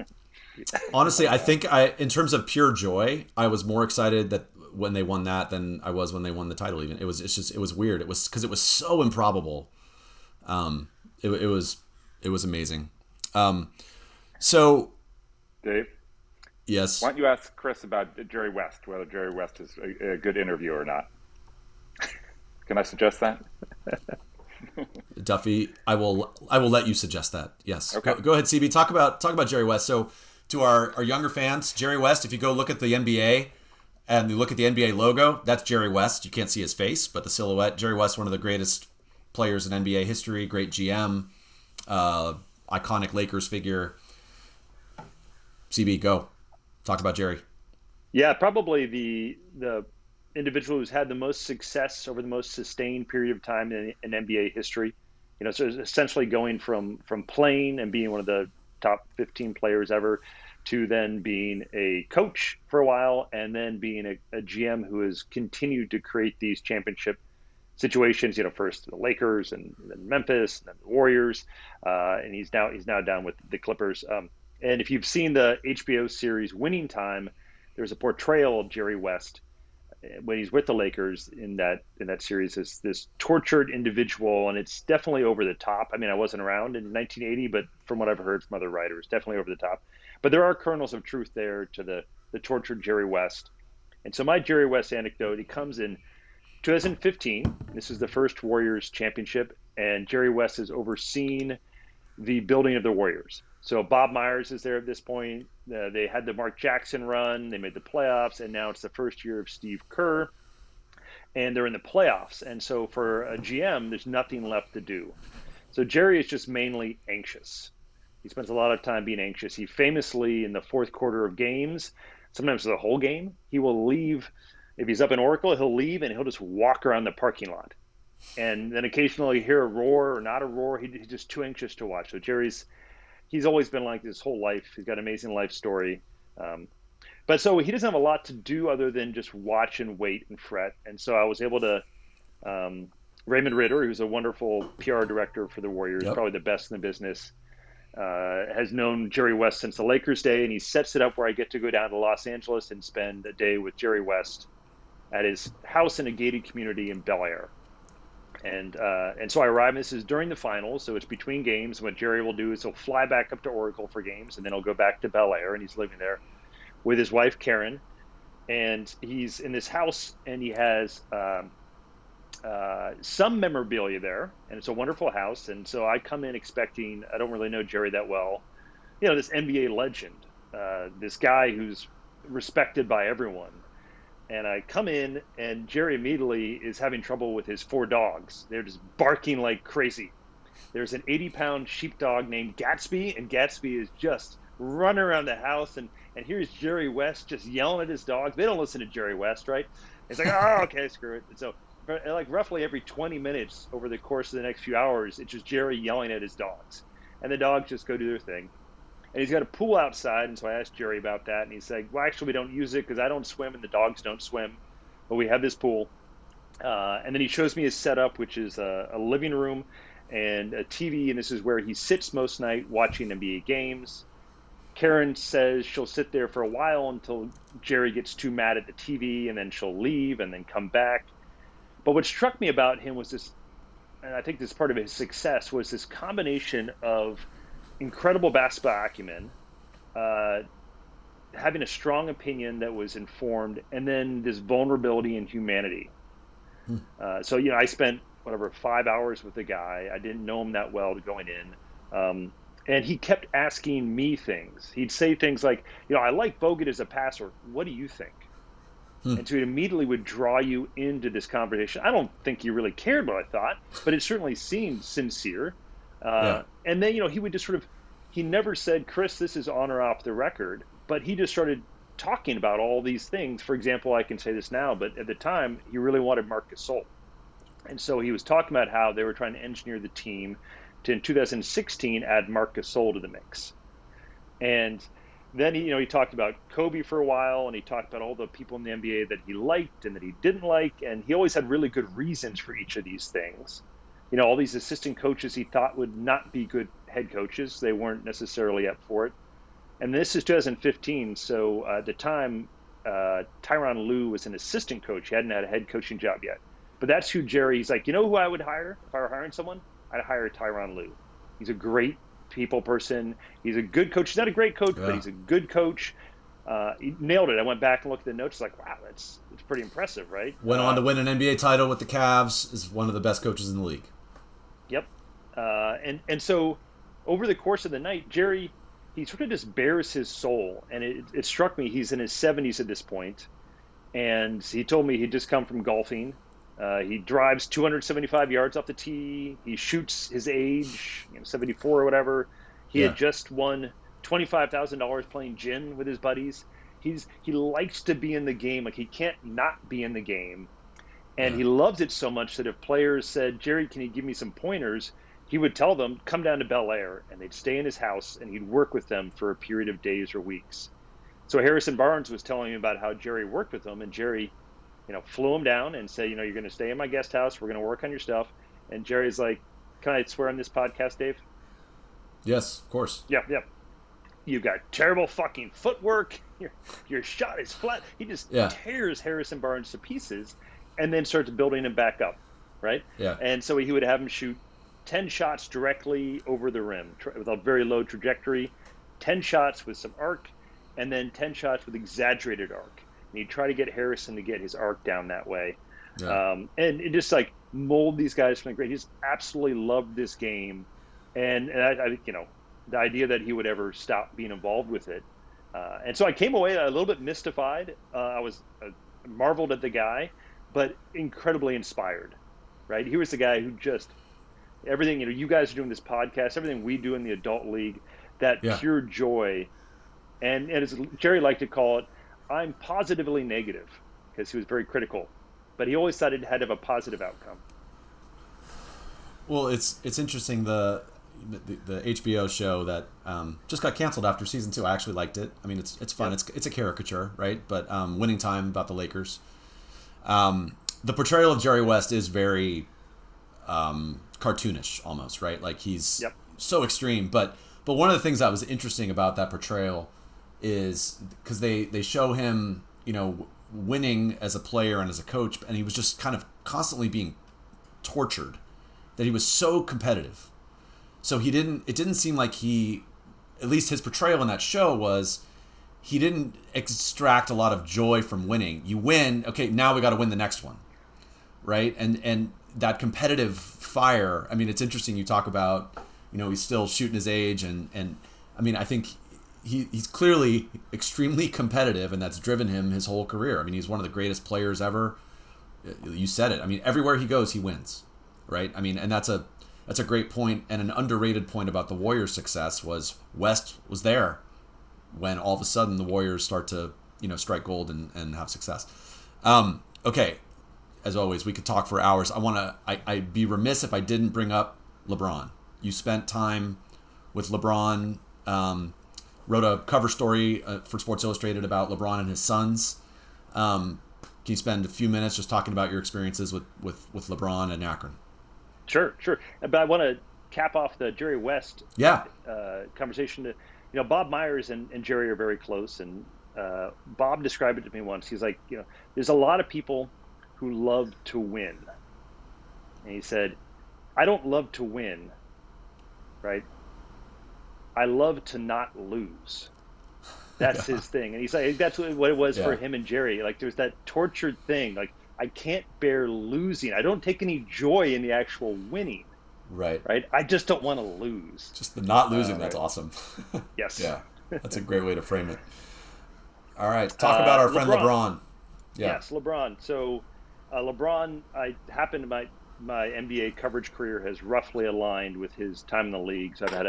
Honestly, I think in terms of pure joy, I was more excited that when they won that than I was when they won the title. Even it was weird. It was because it was so improbable. It was amazing. So, Dave. Yes. Why don't you ask Chris about Jerry West, whether Jerry West is a good interviewer or not? Can I suggest that? Duffy, I will let you suggest that. Yes. Okay. Go ahead, CB. Talk about Jerry West. So, to our younger fans, Jerry West, if you go look at the NBA and you look at the NBA logo, that's Jerry West. You can't see his face, but the silhouette. Jerry West, one of the greatest players in NBA history, great GM, iconic Lakers figure. CB, go. Talk about Jerry. Yeah, probably the individual who's had the most success over the most sustained period of time in NBA history. So essentially going from playing and being one of the top 15 players ever to then being a coach for a while and then being a GM who has continued to create these championship situations, first the Lakers and then Memphis and then the Warriors. And he's now down with the Clippers. And if you've seen the HBO series Winning Time, there's a portrayal of Jerry West when he's with the Lakers in that series as this tortured individual, and it's definitely over the top. I mean, I wasn't around in 1980, but from what I've heard from other writers, definitely over the top. But there are kernels of truth there to the tortured Jerry West. And so my Jerry West anecdote, he comes in 2015. This is the first Warriors championship, and Jerry West has overseen the building of the Warriors. So Bob Myers is there at this point. They had the Mark Jackson run. They made the playoffs, and now it's the first year of Steve Kerr, and they're in the playoffs. And so for a GM, there's nothing left to do. So Jerry is just mainly anxious. He spends a lot of time being anxious. He famously, in the fourth quarter of games, sometimes the whole game, he will leave. If he's up in Oracle, he'll leave and he'll just walk around the parking lot. And then occasionally you hear a roar or not a roar. He's just too anxious to watch. So he's always been like this whole life. He's got an amazing life story. But so he doesn't have a lot to do other than just watch and wait and fret. And so I was able to, Raymond Ritter, who's a wonderful PR director for the Warriors, Yep. probably the best in the business, has known Jerry West since the Lakers day. And he sets it up where I get to go down to Los Angeles and spend a day with Jerry West at his house in a gated community in Bel Air. And so I arrive, and this is during the finals, so it's between games. What Jerry will do is he'll fly back up to Oracle for games, and then he'll go back to Bel Air, and he's living there with his wife, Karen. And he's in this house, and he has some memorabilia there, and it's a wonderful house. And so I come in expecting, I don't really know Jerry that well, this NBA legend, this guy who's respected by everyone. And I come in, and Jerry immediately is having trouble with his 4 dogs. They're just barking like crazy. There's an 80-pound sheepdog named Gatsby, and Gatsby is just running around the house. And here's Jerry West just yelling at his dogs. They don't listen to Jerry West, right? It's like, oh, okay, screw it. And so, like roughly every 20 minutes over the course of the next few hours, it's just Jerry yelling at his dogs. And the dogs just go do their thing. And he's got a pool outside, and so I asked Jerry about that, and he said, well, actually, we don't use it because I don't swim and the dogs don't swim, but we have this pool. And then he shows me his setup, which is a living room and a TV, and this is where he sits most night watching NBA games. Karen says she'll sit there for a while until Jerry gets too mad at the TV, and then she'll leave and then come back. But what struck me about him was this, and I think this part of his success, was this combination of incredible basketball acumen, having a strong opinion that was informed, and then this vulnerability and humanity. So I spent 5 hours with the guy. I didn't know him that well going in, and he kept asking me things. He'd say things like, I like Bogut as a passer. What do you think? And so it immediately would draw you into this conversation. I don't think he really cared what I thought, but it certainly seemed sincere. And then, he would just he never said, Chris, this is on or off the record, but he just started talking about all these things. For example, I can say this now, but at the time, he really wanted Marc Gasol. And so he was talking about how they were trying to engineer the team to, in 2016, add Marc Gasol to the mix. And then, he talked about Kobe for a while, and he talked about all the people in the NBA that he liked and that he didn't like, and he always had really good reasons for each of these things. All these assistant coaches he thought would not be good head coaches. They weren't necessarily up for it. And this is 2015, so at the time, Tyronn Lue was an assistant coach. He hadn't had a head coaching job yet. But that's who he's like, who I would hire if I were hiring someone? I'd hire Tyronn Lue. He's a great people person. He's a good coach. He's not a great coach, but he's a good coach. He nailed it. I went back and looked at the notes, like, wow, it's pretty impressive, right? Went on to win an NBA title with the Cavs, is one of the best coaches in the league. Yep. And so over the course of the night, Jerry, he sort of just bears his soul. And it struck me, he's in his 70s at this point. And he told me he'd just come from golfing. He drives 275 yards off the tee. He shoots his age, 74 or whatever. He had just won $25,000 playing gin with his buddies. He likes to be in the game. Like, he can't not be in the game. And he loves it so much that if players said, Jerry, can you give me some pointers? He would tell them, come down to Bel Air, and they'd stay in his house, and he'd work with them for a period of days or weeks. So Harrison Barnes was telling me about how Jerry worked with him, and Jerry, flew him down and said, you're going to stay in my guest house. We're going to work on your stuff. And Jerry's like, can I swear on this podcast, Dave? Yes, of course. Yeah. You've got terrible fucking footwork. Your shot is flat. He just tears Harrison Barnes to pieces and then starts building him back up, right? Yeah. And so he would have him shoot 10 shots directly over the rim with a very low trajectory, 10 shots with some arc, and then 10 shots with exaggerated arc. And he'd try to get Harrison to get his arc down that way. Yeah. And it just mold these guys from the great. He just absolutely loved this game. And I the idea that he would ever stop being involved with it. And so I came away a little bit mystified. I was marveled at the guy, but incredibly inspired, right? He was the guy who just, everything, you guys are doing this podcast, everything we do in the adult league, that pure joy. And as Jerry liked to call it, I'm positively negative, because he was very critical, but he always thought it had to have a positive outcome. Well, it's interesting, the HBO show that just got canceled after season 2. I actually liked it. I mean, it's fun. Yep. It's a caricature, right? But Winning Time about the Lakers. The portrayal of Jerry West is very cartoonish almost, right? Like he's so extreme. But one of the things that was interesting about that portrayal is because they show him, winning as a player and as a coach, and he was just kind of constantly being tortured. That he was so competitive. So it didn't seem like at least his portrayal in that show was, he didn't extract a lot of joy from winning. You win, okay, now we got to win the next one, right? And that competitive fire, I mean, it's interesting you talk about, he's still shooting his age, and I mean, I think he's clearly extremely competitive, and that's driven him his whole career. I mean, he's one of the greatest players ever. You said it. I mean, everywhere he goes, he wins, right? I mean, and that's a great point, and an underrated point about the Warriors' success was West was there when all of a sudden the Warriors start to, strike gold and have success. Okay, as always, we could talk for hours. I'd be remiss if I didn't bring up LeBron. You spent time with LeBron, wrote a cover story for Sports Illustrated about LeBron and his sons. Can you spend a few minutes just talking about your experiences with LeBron and Akron? Sure. But I want to cap off the Jerry West conversation. Bob Myers and Jerry are very close, and Bob described it to me once. He's like, there's a lot of people who love to win. And he said, I don't love to win, right? I love to not lose. That's his thing. And he's like, that's what it was for him and Jerry. Like, there's that tortured thing. Like, I can't bear losing. I don't take any joy in the actual winning. Right. I just don't want to lose. Just the not losing. That's awesome. Yes. Yeah. That's a great way to frame it. All right. Talk about our friend LeBron. Yeah. Yes, LeBron. So, LeBron, my NBA coverage career has roughly aligned with his time in the league. So I've had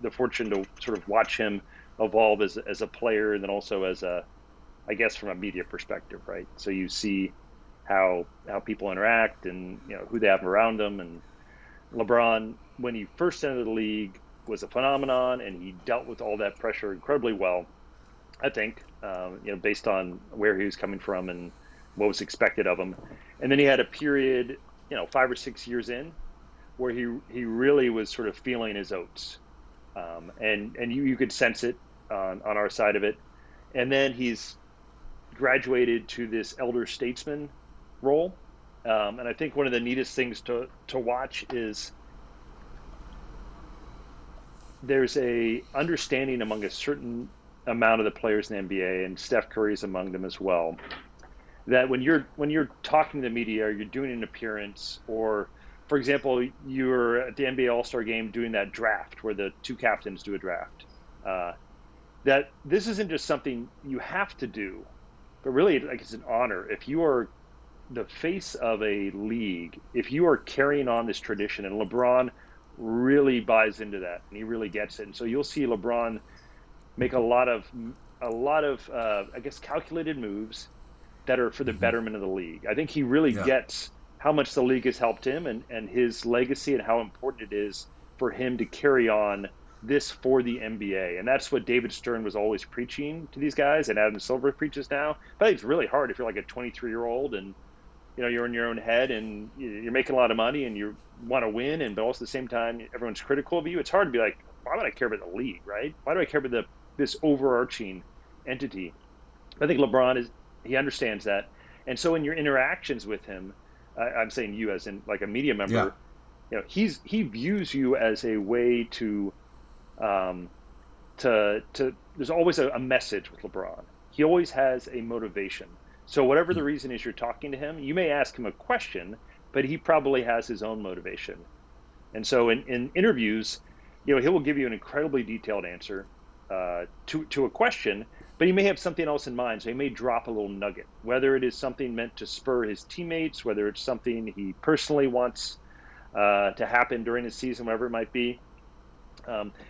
the fortune to sort of watch him evolve as a player, and then also as I guess from a media perspective, right? So you see how people interact, and who they have around them. And LeBron, when he first entered the league, was a phenomenon, and he dealt with all that pressure incredibly well, I think, based on where he was coming from and what was expected of him. And then he had a period, 5 or 6 years in, where he really was sort of feeling his oats, and you could sense it on our side of it. And then he's graduated to this elder statesman role, and I think one of the neatest things to watch is there's a understanding among a certain amount of the players in the NBA, and Steph Curry is among them as well, that when you're talking to the media, or you're doing an appearance, or for example, you're at the NBA All-Star Game doing that draft where the two captains do a draft, that this isn't just something you have to do, but really, like, it's an honor. If you are the face of a league, if you are carrying on this tradition, and LeBron really buys into that, and he really gets it. And so you'll see LeBron make a lot of I guess calculated moves that are for the betterment of the league. I think he really gets how much the league has helped him, and his legacy, and how important it is for him to carry on this for the NBA. And that's what David Stern was always preaching to these guys, and Adam Silver preaches now. But I think it's really hard if you're like a 23-year-old and you're in your own head, and you're making a lot of money, and you want to win, and but also at the same time everyone's critical of you. It's hard to be like, why would I care about the league, right? Why do I care about this overarching entity? I think LeBron he understands that, and so in your interactions with him, I'm saying you as in like a media member, he views you as a way to there's always a message with LeBron. He always has a motivation. So whatever the reason is you're talking to him, you may ask him a question, but he probably has his own motivation. And so in interviews, he will give you an incredibly detailed answer to a question, but he may have something else in mind. So he may drop a little nugget, whether it is something meant to spur his teammates, whether it's something he personally wants to happen during the season, whatever it might be.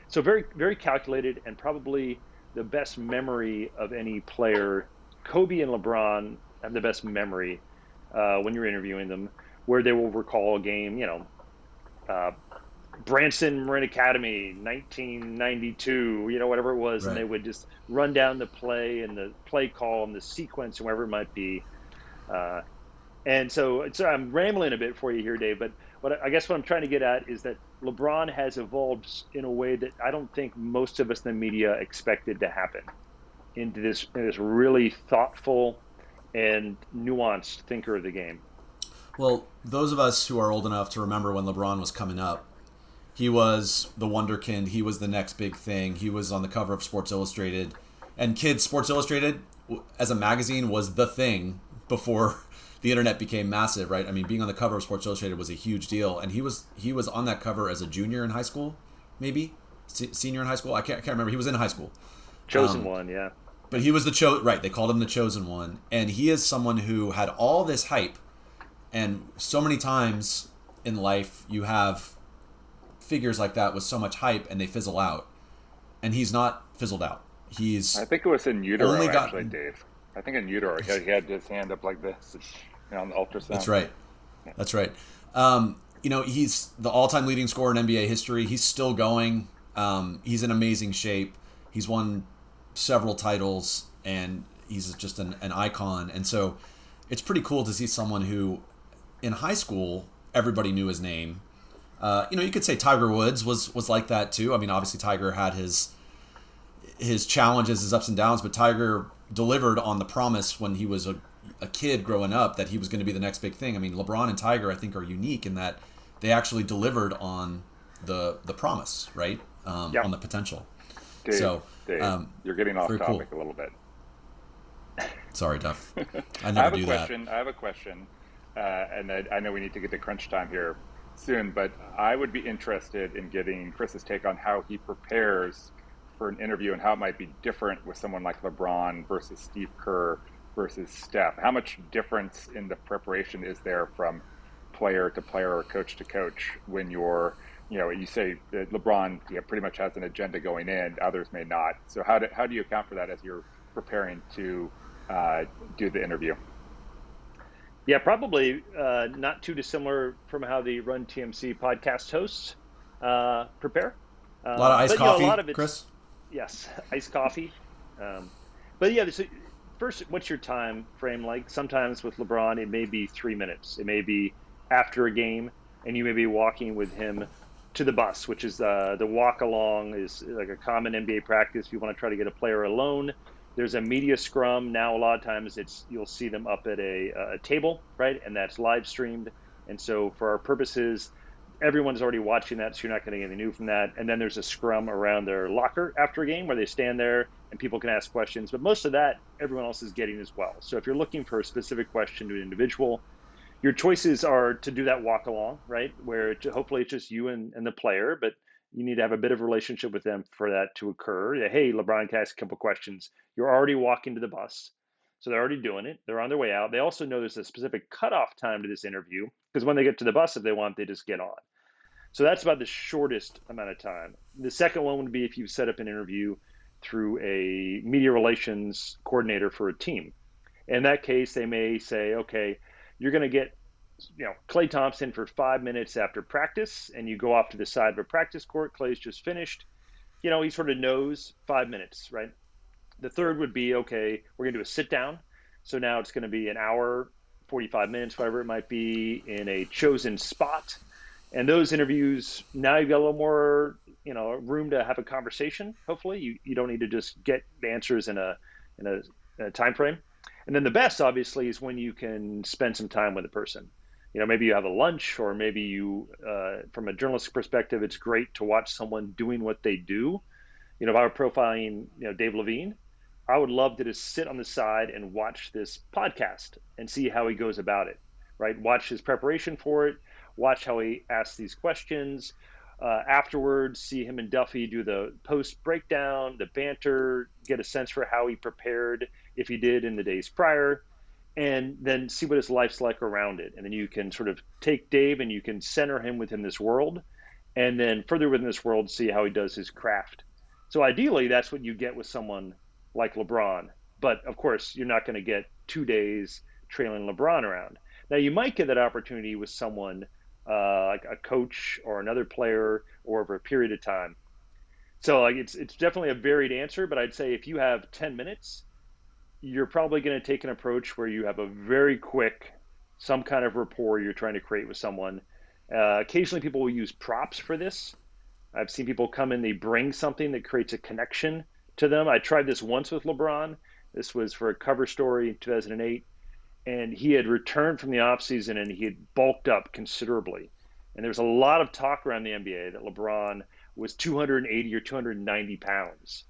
So very, very calculated, and probably the best memory of any player. Kobe and LeBron have the best memory when you're interviewing them, where they will recall a game, uh, Branson Marin Academy, 1992, whatever it was, and Right. they would just run down the play and the play call and the sequence and wherever it might be. Uh, and so I'm rambling a bit for you here, Dave, but I guess what I'm trying to get at is that LeBron has evolved in a way that I don't think most of us in the media expected to happen, into this really thoughtful and nuanced thinker of the game. Well, those of us who are old enough to remember when LeBron was coming up, he was the wonderkind. He was the next big thing. He was on the cover of Sports Illustrated. And kids, Sports Illustrated as a magazine was the thing before the internet became massive, right? I mean, being on the cover of Sports Illustrated was a huge deal. And he was on that cover as a junior in high school, maybe? Senior in high school? I can't remember. He was in high school. Chosen one, yeah. But he was right, they called him the chosen one. And he is someone who had all this hype. And so many times in life, you have figures like that with so much hype and they fizzle out, and he's not fizzled out. I think it was in utero, only actually, Dave. I think in utero, he had his hand up like this, on the ultrasound. That's right. That's right. He's the all-time leading scorer in NBA history. He's still going. He's in amazing shape. He's won several titles, and he's just an icon. And so it's pretty cool to see someone who, in high school, everybody knew his name. You could say Tiger Woods was like that too. I mean, obviously Tiger had his challenges, his ups and downs, but Tiger delivered on the promise when he was a kid growing up that he was going to be the next big thing. I mean, LeBron and Tiger, I think, are unique in that they actually delivered on the promise, right? Yep. On the potential. Dave, you're getting off topic a little bit. Sorry, Duff. I never do that. I have a question, and I know we need to get to crunch time here soon, but I would be interested in getting Chris's take on how he prepares for an interview and how it might be different with someone like LeBron versus Steve Kerr versus Steph. How much difference in the preparation is there from player to player or coach to coach when you're, you say that LeBron pretty much has an agenda going in, others may not. So how do you account for that as you're preparing to do the interview? Yeah, probably not too dissimilar from how the Run TMC podcast hosts prepare. A lot of iced coffee, Chris? Yes, iced coffee. But yeah, first, what's your time frame like? Sometimes with LeBron, it may be 3 minutes. It may be after a game, and you may be walking with him to the bus, which is the walk along is like a common NBA practice. If you want to try to get a player alone, there's a media scrum. Now, a lot of times you'll see them up at a table, right? And that's live streamed. And so for our purposes, everyone's already watching that, so you're not going to get anything new from that. And then there's a scrum around their locker after a game where they stand there and people can ask questions. But most of that, everyone else is getting as well. So if you're looking for a specific question to an individual, your choices are to do that walk along, right? Where hopefully it's just you and the player, but you need to have a bit of a relationship with them for that to occur. Yeah, hey, LeBron, can I ask a couple questions? You're already walking to the bus. So they're already doing it. They're on their way out. They also know there's a specific cutoff time to this interview because when they get to the bus, if they want, they just get on. So that's about the shortest amount of time. The second one would be if you set up an interview through a media relations coordinator for a team. In that case, they may say, okay, you're going to get Klay Thompson for 5 minutes after practice, and you go off to the side of a practice court. Klay's just finished. He sort of knows 5 minutes, right? The third would be, okay, we're going to do a sit down. So now it's going to be an hour, 45 minutes, whatever it might be, in a chosen spot. And those interviews, now you've got a little more, room to have a conversation. Hopefully, you don't need to just get the answers in a time frame. And then the best, obviously, is when you can spend some time with a person. Maybe you have a lunch, or maybe you, from a journalistic perspective, it's great to watch someone doing what they do. If I were profiling, Dave Levine, I would love to just sit on the side and watch this podcast and see how he goes about it, right? Watch his preparation for it, watch how he asks these questions, Afterwards, see him and Duffy do the post breakdown, the banter, get a sense for how he prepared, if he did in the days prior, and then see what his life's like around it. And then you can sort of take Dave and you can center him within this world, and then further within this world, see how he does his craft. So ideally, that's what you get with someone like LeBron. But of course, you're not going to get 2 days trailing LeBron around. Now, you might get that opportunity with someone like a coach or another player, or over a period of time. So like it's definitely a varied answer, but I'd say if you have 10 minutes, you're probably going to take an approach where you have a very quick, some kind of rapport you're trying to create with someone. Occasionally people will use props for this. I've seen people come in, they bring something that creates a connection to them. I tried this once with LeBron. This was for a cover story in 2008. And he had returned from the offseason and he had bulked up considerably. And there was a lot of talk around the NBA that LeBron was 280 or 290 pounds.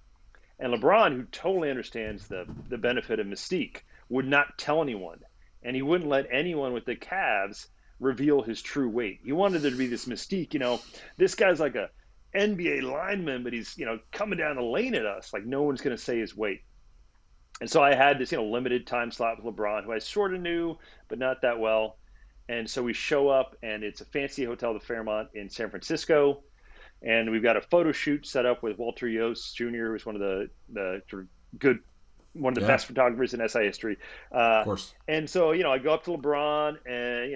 And LeBron, who totally understands the benefit of mystique, would not tell anyone. And he wouldn't let anyone with the Cavs reveal his true weight. He wanted there to be this mystique, this guy's like a NBA lineman, but he's, coming down the lane at us. Like no one's going to say his weight. And so I had this, limited time slot with LeBron, who I sort of knew, but not that well. And so we show up, and it's a fancy hotel, the Fairmont in San Francisco. And we've got a photo shoot set up with Walter Yost Jr., who's one of the sort of one of the best photographers in SI history. Of course. And so, I go up to LeBron and,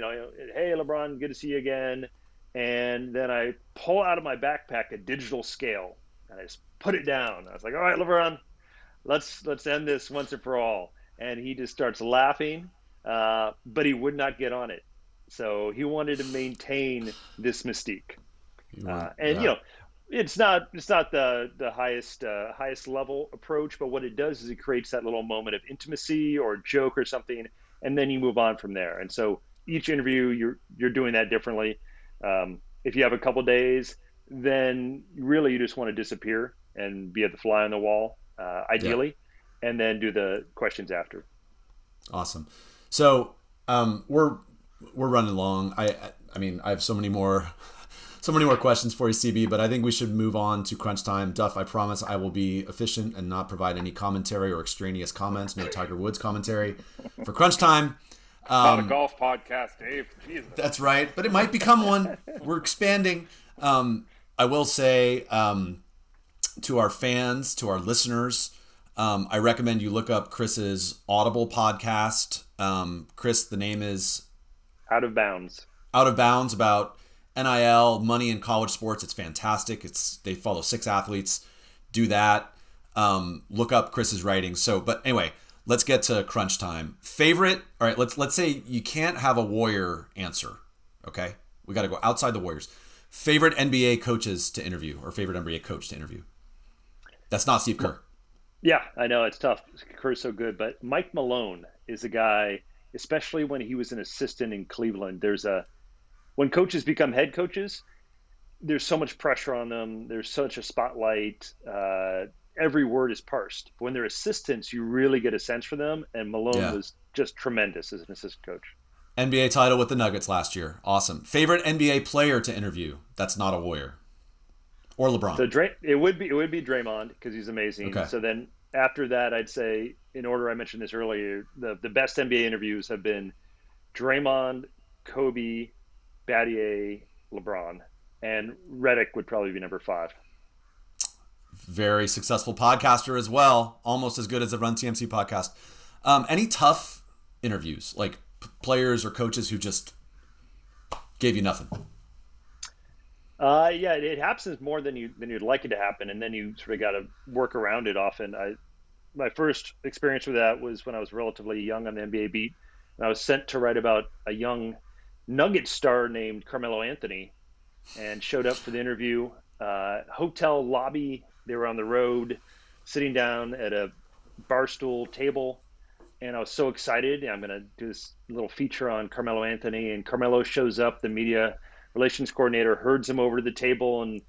hey, LeBron, good to see you again. And then I pull out of my backpack a digital scale, and I just put it down. I was like, all right, LeBron, let's end this once and for all. And he just starts laughing, but he would not get on it. So he wanted to maintain this mystique. It's not the highest level approach, but what it does is it creates that little moment of intimacy or joke or something, and then you move on from there. And so each interview, you're doing that differently. If you have a couple days, then really you just want to disappear and be at the fly on the wall. Ideally, and then do the questions after. Awesome. So we're running long. I mean, I have so many more questions for you, CB, but I think we should move on to crunch time. Duff, I promise I will be efficient and not provide any commentary or extraneous comments. No Tiger Woods commentary for crunch time. Not a golf podcast, Dave. Jesus. That's right, but it might become one. We're expanding. I will say. To our fans, to our listeners, I recommend you look up Chris's Audible podcast. Chris, the name is Out of Bounds. Out of Bounds, about NIL, money in college sports. It's fantastic. They follow 6 athletes. Do that. Look up Chris's writing. But anyway, let's get to crunch time. Favorite? All right, let's say you can't have a Warrior answer. Okay, we got to go outside the Warriors. Favorite NBA coaches to interview, or favorite NBA coach to interview? That's not Steve Kerr. Yeah, I know it's tough. Kerr's so good, but Mike Malone is a guy, especially when he was an assistant in Cleveland. When coaches become head coaches, there's so much pressure on them. There's such a spotlight. Every word is parsed. But when they're assistants, you really get a sense for them. And Malone was just tremendous as an assistant coach. NBA title with the Nuggets last year. Awesome. Favorite NBA player to interview? That's not a Warrior. Or LeBron. So it would be Draymond, because he's amazing. Okay. So then after that, I'd say, in order, I mentioned this earlier, the best NBA interviews have been Draymond, Kobe, Battier, LeBron, and Redick would probably be number 5. Very successful podcaster as well, almost as good as the Run TMC podcast. Any tough interviews, like players or coaches who just gave you nothing? It happens more than you'd like it to happen, and then you sort of got to work around it often. My first experience with that was when I was relatively young on the NBA beat, and I was sent to write about a young Nugget star named Carmelo Anthony, and showed up for the interview. Hotel lobby, they were on the road, sitting down at a bar stool table, and I was so excited. I'm going to do this little feature on Carmelo Anthony, and Carmelo shows up, the media relations coordinator herds him over to the table, and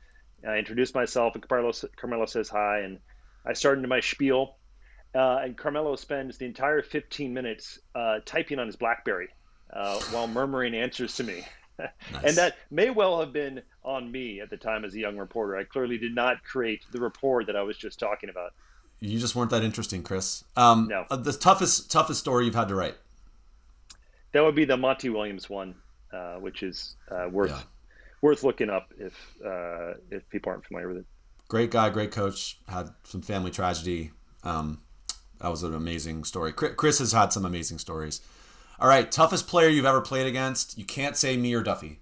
I introduce myself, and Carmelo says hi, and I start into my spiel, and Carmelo spends the entire 15 minutes typing on his BlackBerry while murmuring answers to me. Nice. And that may well have been on me at the time as a young reporter. I clearly did not create the rapport that I was just talking about. You just weren't that interesting, Chris. No. The toughest story you've had to write. That would be the Monty Williams one, which is worth looking up if people aren't familiar with it. Great guy, great coach. Had some family tragedy. That was an amazing story. Chris has had some amazing stories. All right, toughest player you've ever played against. You can't say me or Duffy.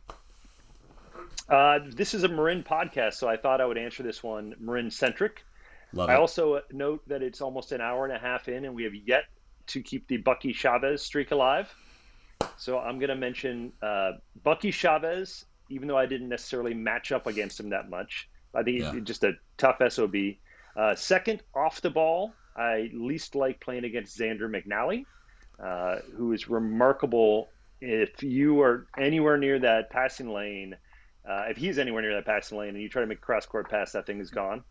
This is a Marin podcast, so I thought I would answer this one Marin-centric. Love it. I also note that it's almost an hour and a half in, and we have yet to keep the Bucky Chavez streak alive. So I'm going to mention Bucky Chavez, even though I didn't necessarily match up against him that much. I think he's just a tough SOB. Second, off the ball, I least like playing against Xander McNally, who is remarkable. If you are anywhere near that passing lane, if he's anywhere near that passing lane and you try to make a cross-court pass, that thing is gone.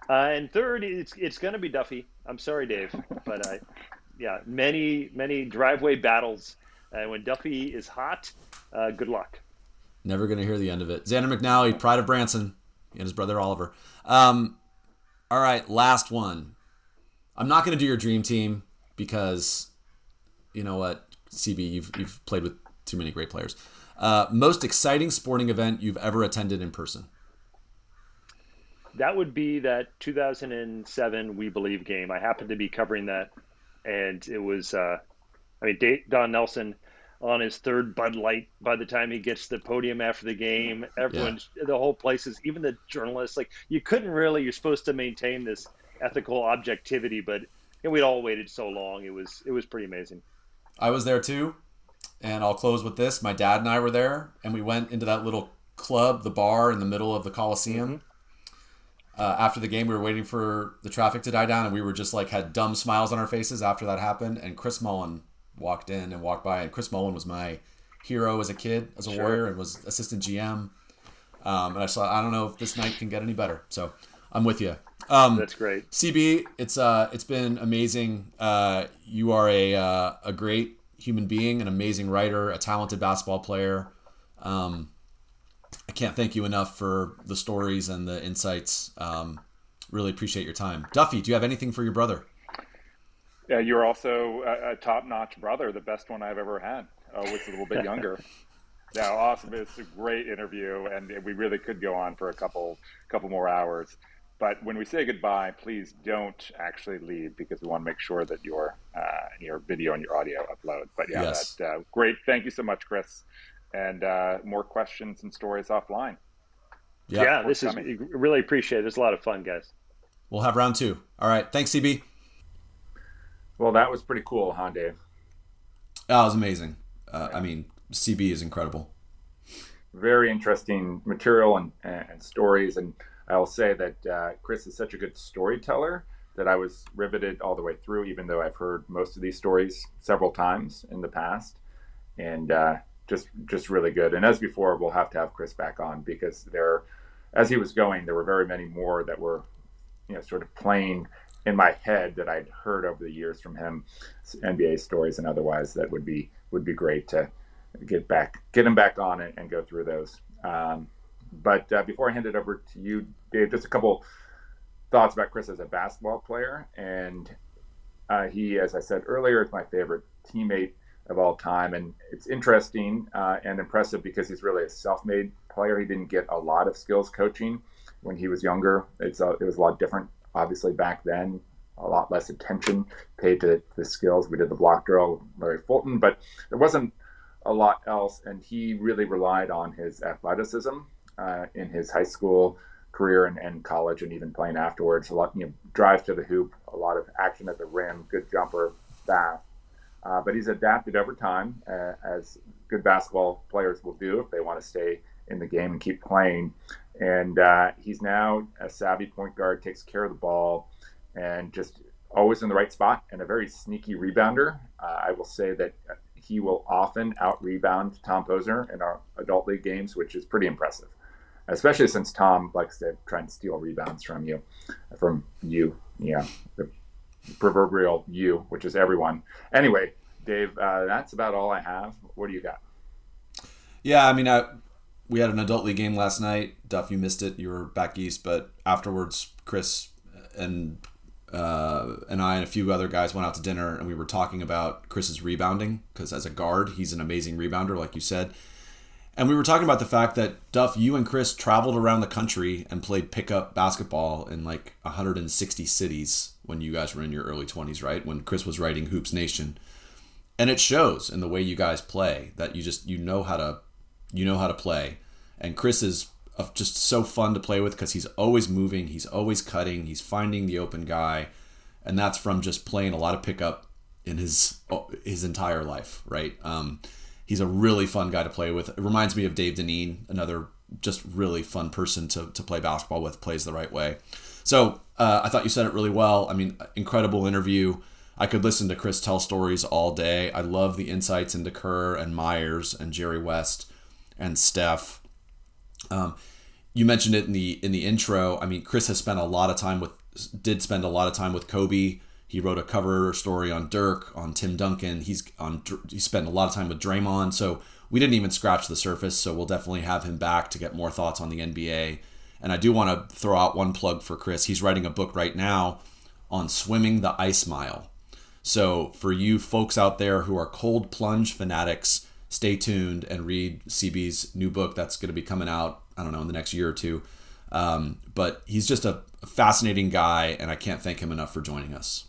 And third, it's going to be Duffy. I'm sorry, Dave, but many driveway battles. When Duffy is hot, good luck. Never going to hear the end of it. Xander McNally, pride of Branson, and his brother Oliver. All right, last one. I'm not going to do your dream team because, you know what, CB, you've played with too many great players. Most exciting sporting event you've ever attended in person? That would be that 2007 We Believe game. I happened to be covering that, and it was, Don Nelson on his third Bud Light by the time he gets to the podium after the game. The whole place is, even the journalists, like, you couldn't really, you're supposed to maintain this ethical objectivity, but we'd all waited so long. It was pretty amazing. I was there too, and I'll close with this. My dad and I were there, and we went into that little club, the bar in the middle of the Coliseum. Mm-hmm. After the game, we were waiting for the traffic to die down, and we were just like had dumb smiles on our faces after that happened. And Chris Mullin walked in and walked by, and Chris Mullin was my hero as a kid, as a Warrior, and was assistant GM. And I thought, I don't know if this night can get any better. So I'm with you. That's great. CB, it's been amazing. You are a great human being, an amazing writer, a talented basketball player. I can't thank you enough for the stories and the insights. Really appreciate your time. Duffy, do you have anything for your brother? Yeah, you're also a top-notch brother, the best one I've ever had, which is a little bit younger. Yeah, awesome. It's a great interview, and we really could go on for a couple more hours. But when we say goodbye, please don't actually leave, because we want to make sure that your video and your audio upload. But yeah, yes. Great. Thank you so much, Chris. And more questions and stories offline. Yeah, this is really appreciate it. There's a lot of fun, guys. We'll have round 2. All right. Thanks, CB. Well, that was pretty cool, huh, Dave? That was amazing. CB is incredible. Very interesting material and stories. And I will say that Chris is such a good storyteller that I was riveted all the way through, even though I've heard most of these stories several times in the past. And just really good. And as before, we'll have to have Chris back on, because as he was going, there were very many more that were, sort of playing in my head that I'd heard over the years from him, NBA stories and otherwise, that would be great to get him back on and go through those. But before I hand it over to you, Dave, just a couple thoughts about Chris as a basketball player. And he, as I said earlier, is my favorite teammate of all time. And it's interesting and impressive because he's really a self-made player. He didn't get a lot of skills coaching when he was younger. It was a lot different, obviously, back then. A lot less attention paid to the skills. We did the block drill, Larry Fulton, but there wasn't a lot else. And he really relied on his athleticism in his high school career and college, and even playing afterwards. A lot, drive to the hoop, a lot of action at the rim, good jumper, fast. But he's adapted over time, as good basketball players will do if they want to stay in the game and keep playing. And he's now a savvy point guard, takes care of the ball, and just always in the right spot, and a very sneaky rebounder. I will say that he will often out-rebound Tom Posner in our adult league games, which is pretty impressive, especially since Tom likes to try and steal rebounds from you. The proverbial you, which is everyone. Anyway, Dave, that's about all I have. What do you got? Yeah, I mean, we had an adult league game last night. Duff, you missed it. You were back east, but afterwards, Chris and I and a few other guys went out to dinner, and we were talking about Chris's rebounding, because as a guard, he's an amazing rebounder, like you said. And we were talking about the fact that, Duff, you and Chris traveled around the country and played pickup basketball in like 160 cities when you guys were in your early 20s, right? When Chris was writing Hoops Nation. And it shows in the way you guys play that you know how to play. And Chris is just so fun to play with because he's always moving, he's always cutting, he's finding the open guy. And that's from just playing a lot of pickup in his entire life, right? He's a really fun guy to play with. It reminds me of Dave Deneen, another just really fun person to play basketball with, plays the right way. So I thought you said it really well. I mean, incredible interview. I could listen to Chris tell stories all day. I love the insights into Kerr and Myers and Jerry West and Steph. You mentioned it in the intro. I mean, Chris has spent a lot of time with Kobe. He wrote a cover story on Dirk, on Tim Duncan. He spent a lot of time with Draymond. So we didn't even scratch the surface. So we'll definitely have him back to get more thoughts on the NBA. And I do want to throw out one plug for Chris. He's writing a book right now on swimming the ice mile. So for you folks out there who are cold plunge fanatics, stay tuned and read CB's new book that's going to be coming out, I don't know, in the next year or two. But he's just a fascinating guy, and I can't thank him enough for joining us.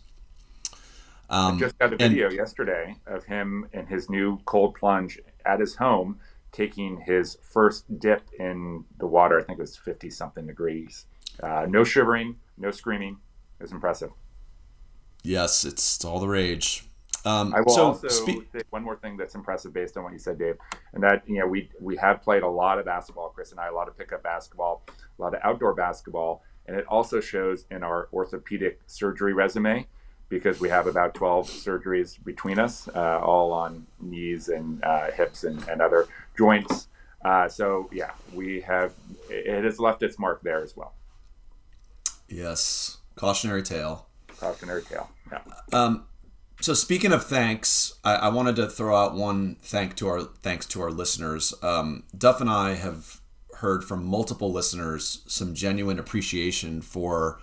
I just got a video yesterday of him in his new cold plunge at his home, taking his first dip in the water. I think it was 50-something degrees. No shivering, no screaming. It was impressive. Yes, it's all the rage. I will also say one more thing that's impressive based on what you said, Dave, and that we have played a lot of basketball, Chris and I, a lot of pickup basketball, a lot of outdoor basketball, and it also shows in our orthopedic surgery resume, because we have about 12 surgeries between us, all on knees and hips and other joints. So yeah, it has left its mark there as well. Yes, cautionary tale. Cautionary tale. Yeah. So speaking of thanks, I wanted to throw out one thanks to our listeners. Duff and I have heard from multiple listeners some genuine appreciation for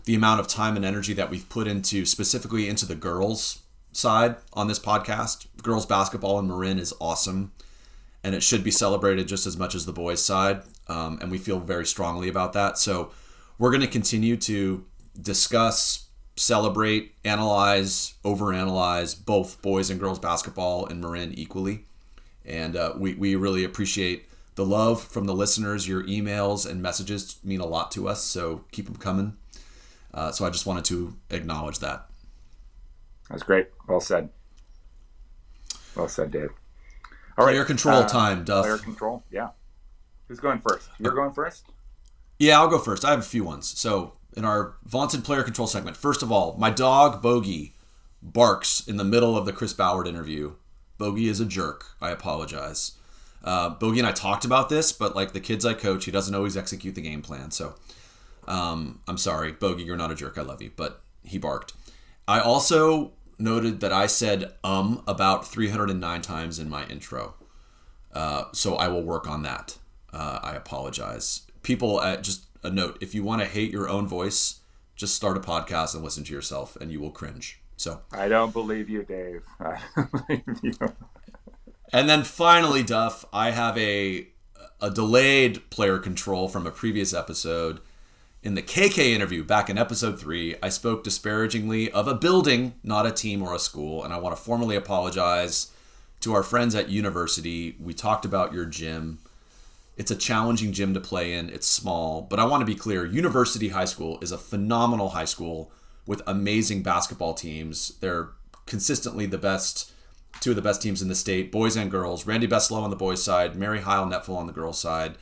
the amount of time and energy that we've put specifically into the girls side on this podcast. Girls basketball in Marin is awesome, and it should be celebrated just as much as the boys side. And we feel very strongly about that. So we're going to continue to discuss, celebrate, analyze, overanalyze both boys and girls basketball in Marin equally. And we really appreciate the love from the listeners. Your emails and messages mean a lot to us, so keep them coming. So I just wanted to acknowledge that. That's great. Well said. Well said, Dave. All right. Player control time, Duff. Player control, yeah. Who's going first? You're going first? Yeah, I'll go first. I have a few ones. So in our vaunted player control segment, first of all, my dog, Bogey, barks in the middle of the Chris Ballard interview. Bogey is a jerk. I apologize. Bogey and I talked about this, but like the kids I coach, he doesn't always execute the game plan. So I'm sorry, Bogey, you're not a jerk. I love you, but he barked. I also noted that I said about 309 times in my intro. So I will work on that. I apologize. People, just a note, if you want to hate your own voice, just start a podcast and listen to yourself and you will cringe. So I don't believe you, Dave. I don't believe you. And then finally, Duff, I have a delayed player control from a previous episode. In the KK interview back in episode 3, I spoke disparagingly of a building, not a team or a school, and I want to formally apologize to our friends at University. We talked about your gym. It's a challenging gym to play in. It's small, but I want to be clear. University High School is a phenomenal high school with amazing basketball teams. They're consistently two of the best teams in the state, boys and girls. Randy Beslow on the boys' side, Mary Heil Netful on the girls' side.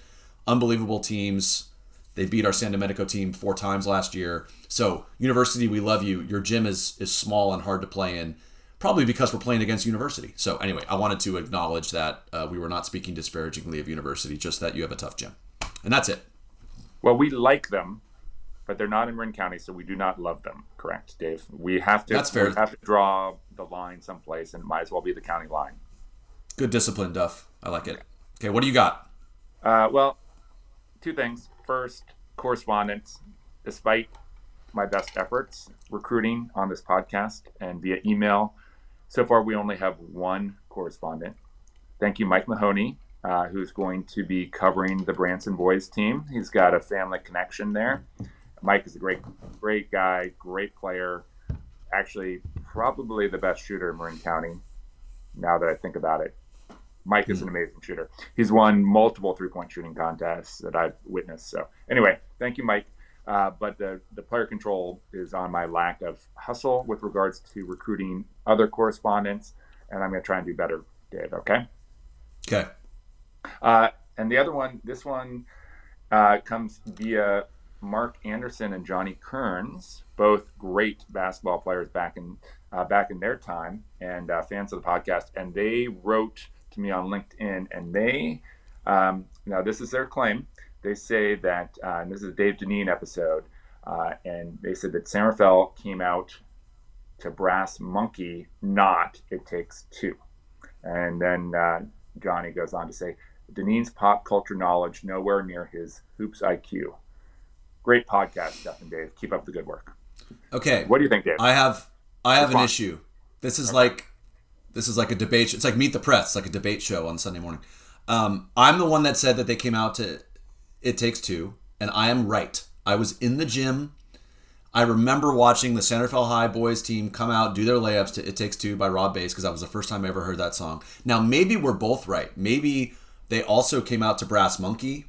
Unbelievable teams. They beat our San Domenico team 4 times last year. So, University, we love you. Your gym is small and hard to play in, probably because we're playing against University. So, anyway, I wanted to acknowledge that we were not speaking disparagingly of University, just that you have a tough gym. And that's it. Well, we like them, but they're not in Marin County, so we do not love them. Correct, Dave? We have to. That's fair. We have to draw the line someplace, and it might as well be the county line. Good discipline, Duff. I like it. Okay, what do you got? Well, two things. First, correspondence. Despite my best efforts recruiting on this podcast and via email, so far we only have one correspondent. Thank you, Mike Mahoney, who's going to be covering the Branson boys team. He's got a family connection there. Mike is a great guy, great player. Actually, probably the best shooter in Marin County, now that I think about it. Mike is an amazing shooter. He's won multiple three-point shooting contests that I've witnessed. So anyway, thank you, Mike. But the player control is on my lack of hustle with regards to recruiting other correspondents, and I'm going to try and do better, Dave, okay? Okay. And the other one, this one comes via Mark Anderson and Johnny Kearns, both great basketball players back in their time and fans of the podcast. And they wrote to me on LinkedIn, and they, now this is their claim. They say that, and this is a Dave Deneen episode, and they said that San Rafael came out to Brass Monkey, not It Takes Two. And then Johnny goes on to say, Deneen's pop culture knowledge nowhere near his hoops IQ. Great podcast, Steph and Dave. Keep up the good work. Okay. What do you think, Dave? I have an issue. This is like a debate. It's like Meet the Press, like a debate show on Sunday morning. I'm the one that said that they came out to It Takes Two, and I am right. I was in the gym. I remember watching the San Rafael High boys team come out, do their layups to It Takes Two by Rob Bass, because that was the first time I ever heard that song. Now, maybe we're both right. Maybe they also came out to Brass Monkey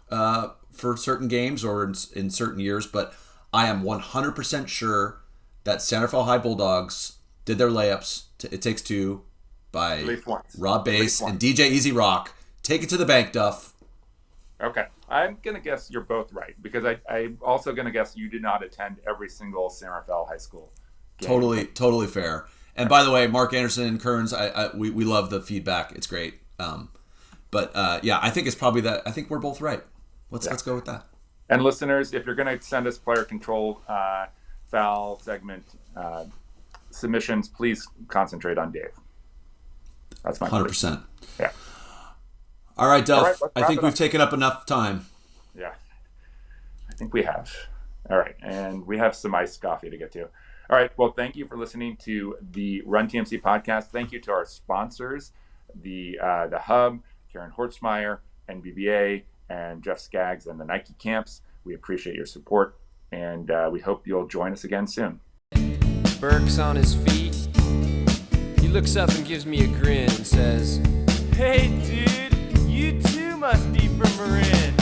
for certain games or in certain years, but I am 100% sure that San Rafael High Bulldogs did their layups to It Takes Two by Rob Bass and DJ Easy Rock. Take it to the bank, Duff. Okay. I'm going to guess you're both right, because I'm also going to guess you did not attend every single San Rafael High School game. Totally fair. And by the way, Mark Anderson and Kearns, we love the feedback. It's great. But I think it's probably that. I think we're both right. Let's go with that. And listeners, if you're going to send us player control foul segment submissions, please concentrate on Dave. That's my 100%. Yeah. All right, Duff. All right, I think we've taken up enough time. Yeah, I think we have. All right, and we have some iced coffee to get to. All right, well, thank you for listening to the Run TMC podcast. Thank you to our sponsors, the Hub, Karen Hortzmeyer, NBBA, and Jeff Skaggs and the Nike Camps. We appreciate your support, and we hope you'll join us again soon. Burke's on his feet. He looks up and gives me a grin and says, "Hey, dude, you too must be from Marin."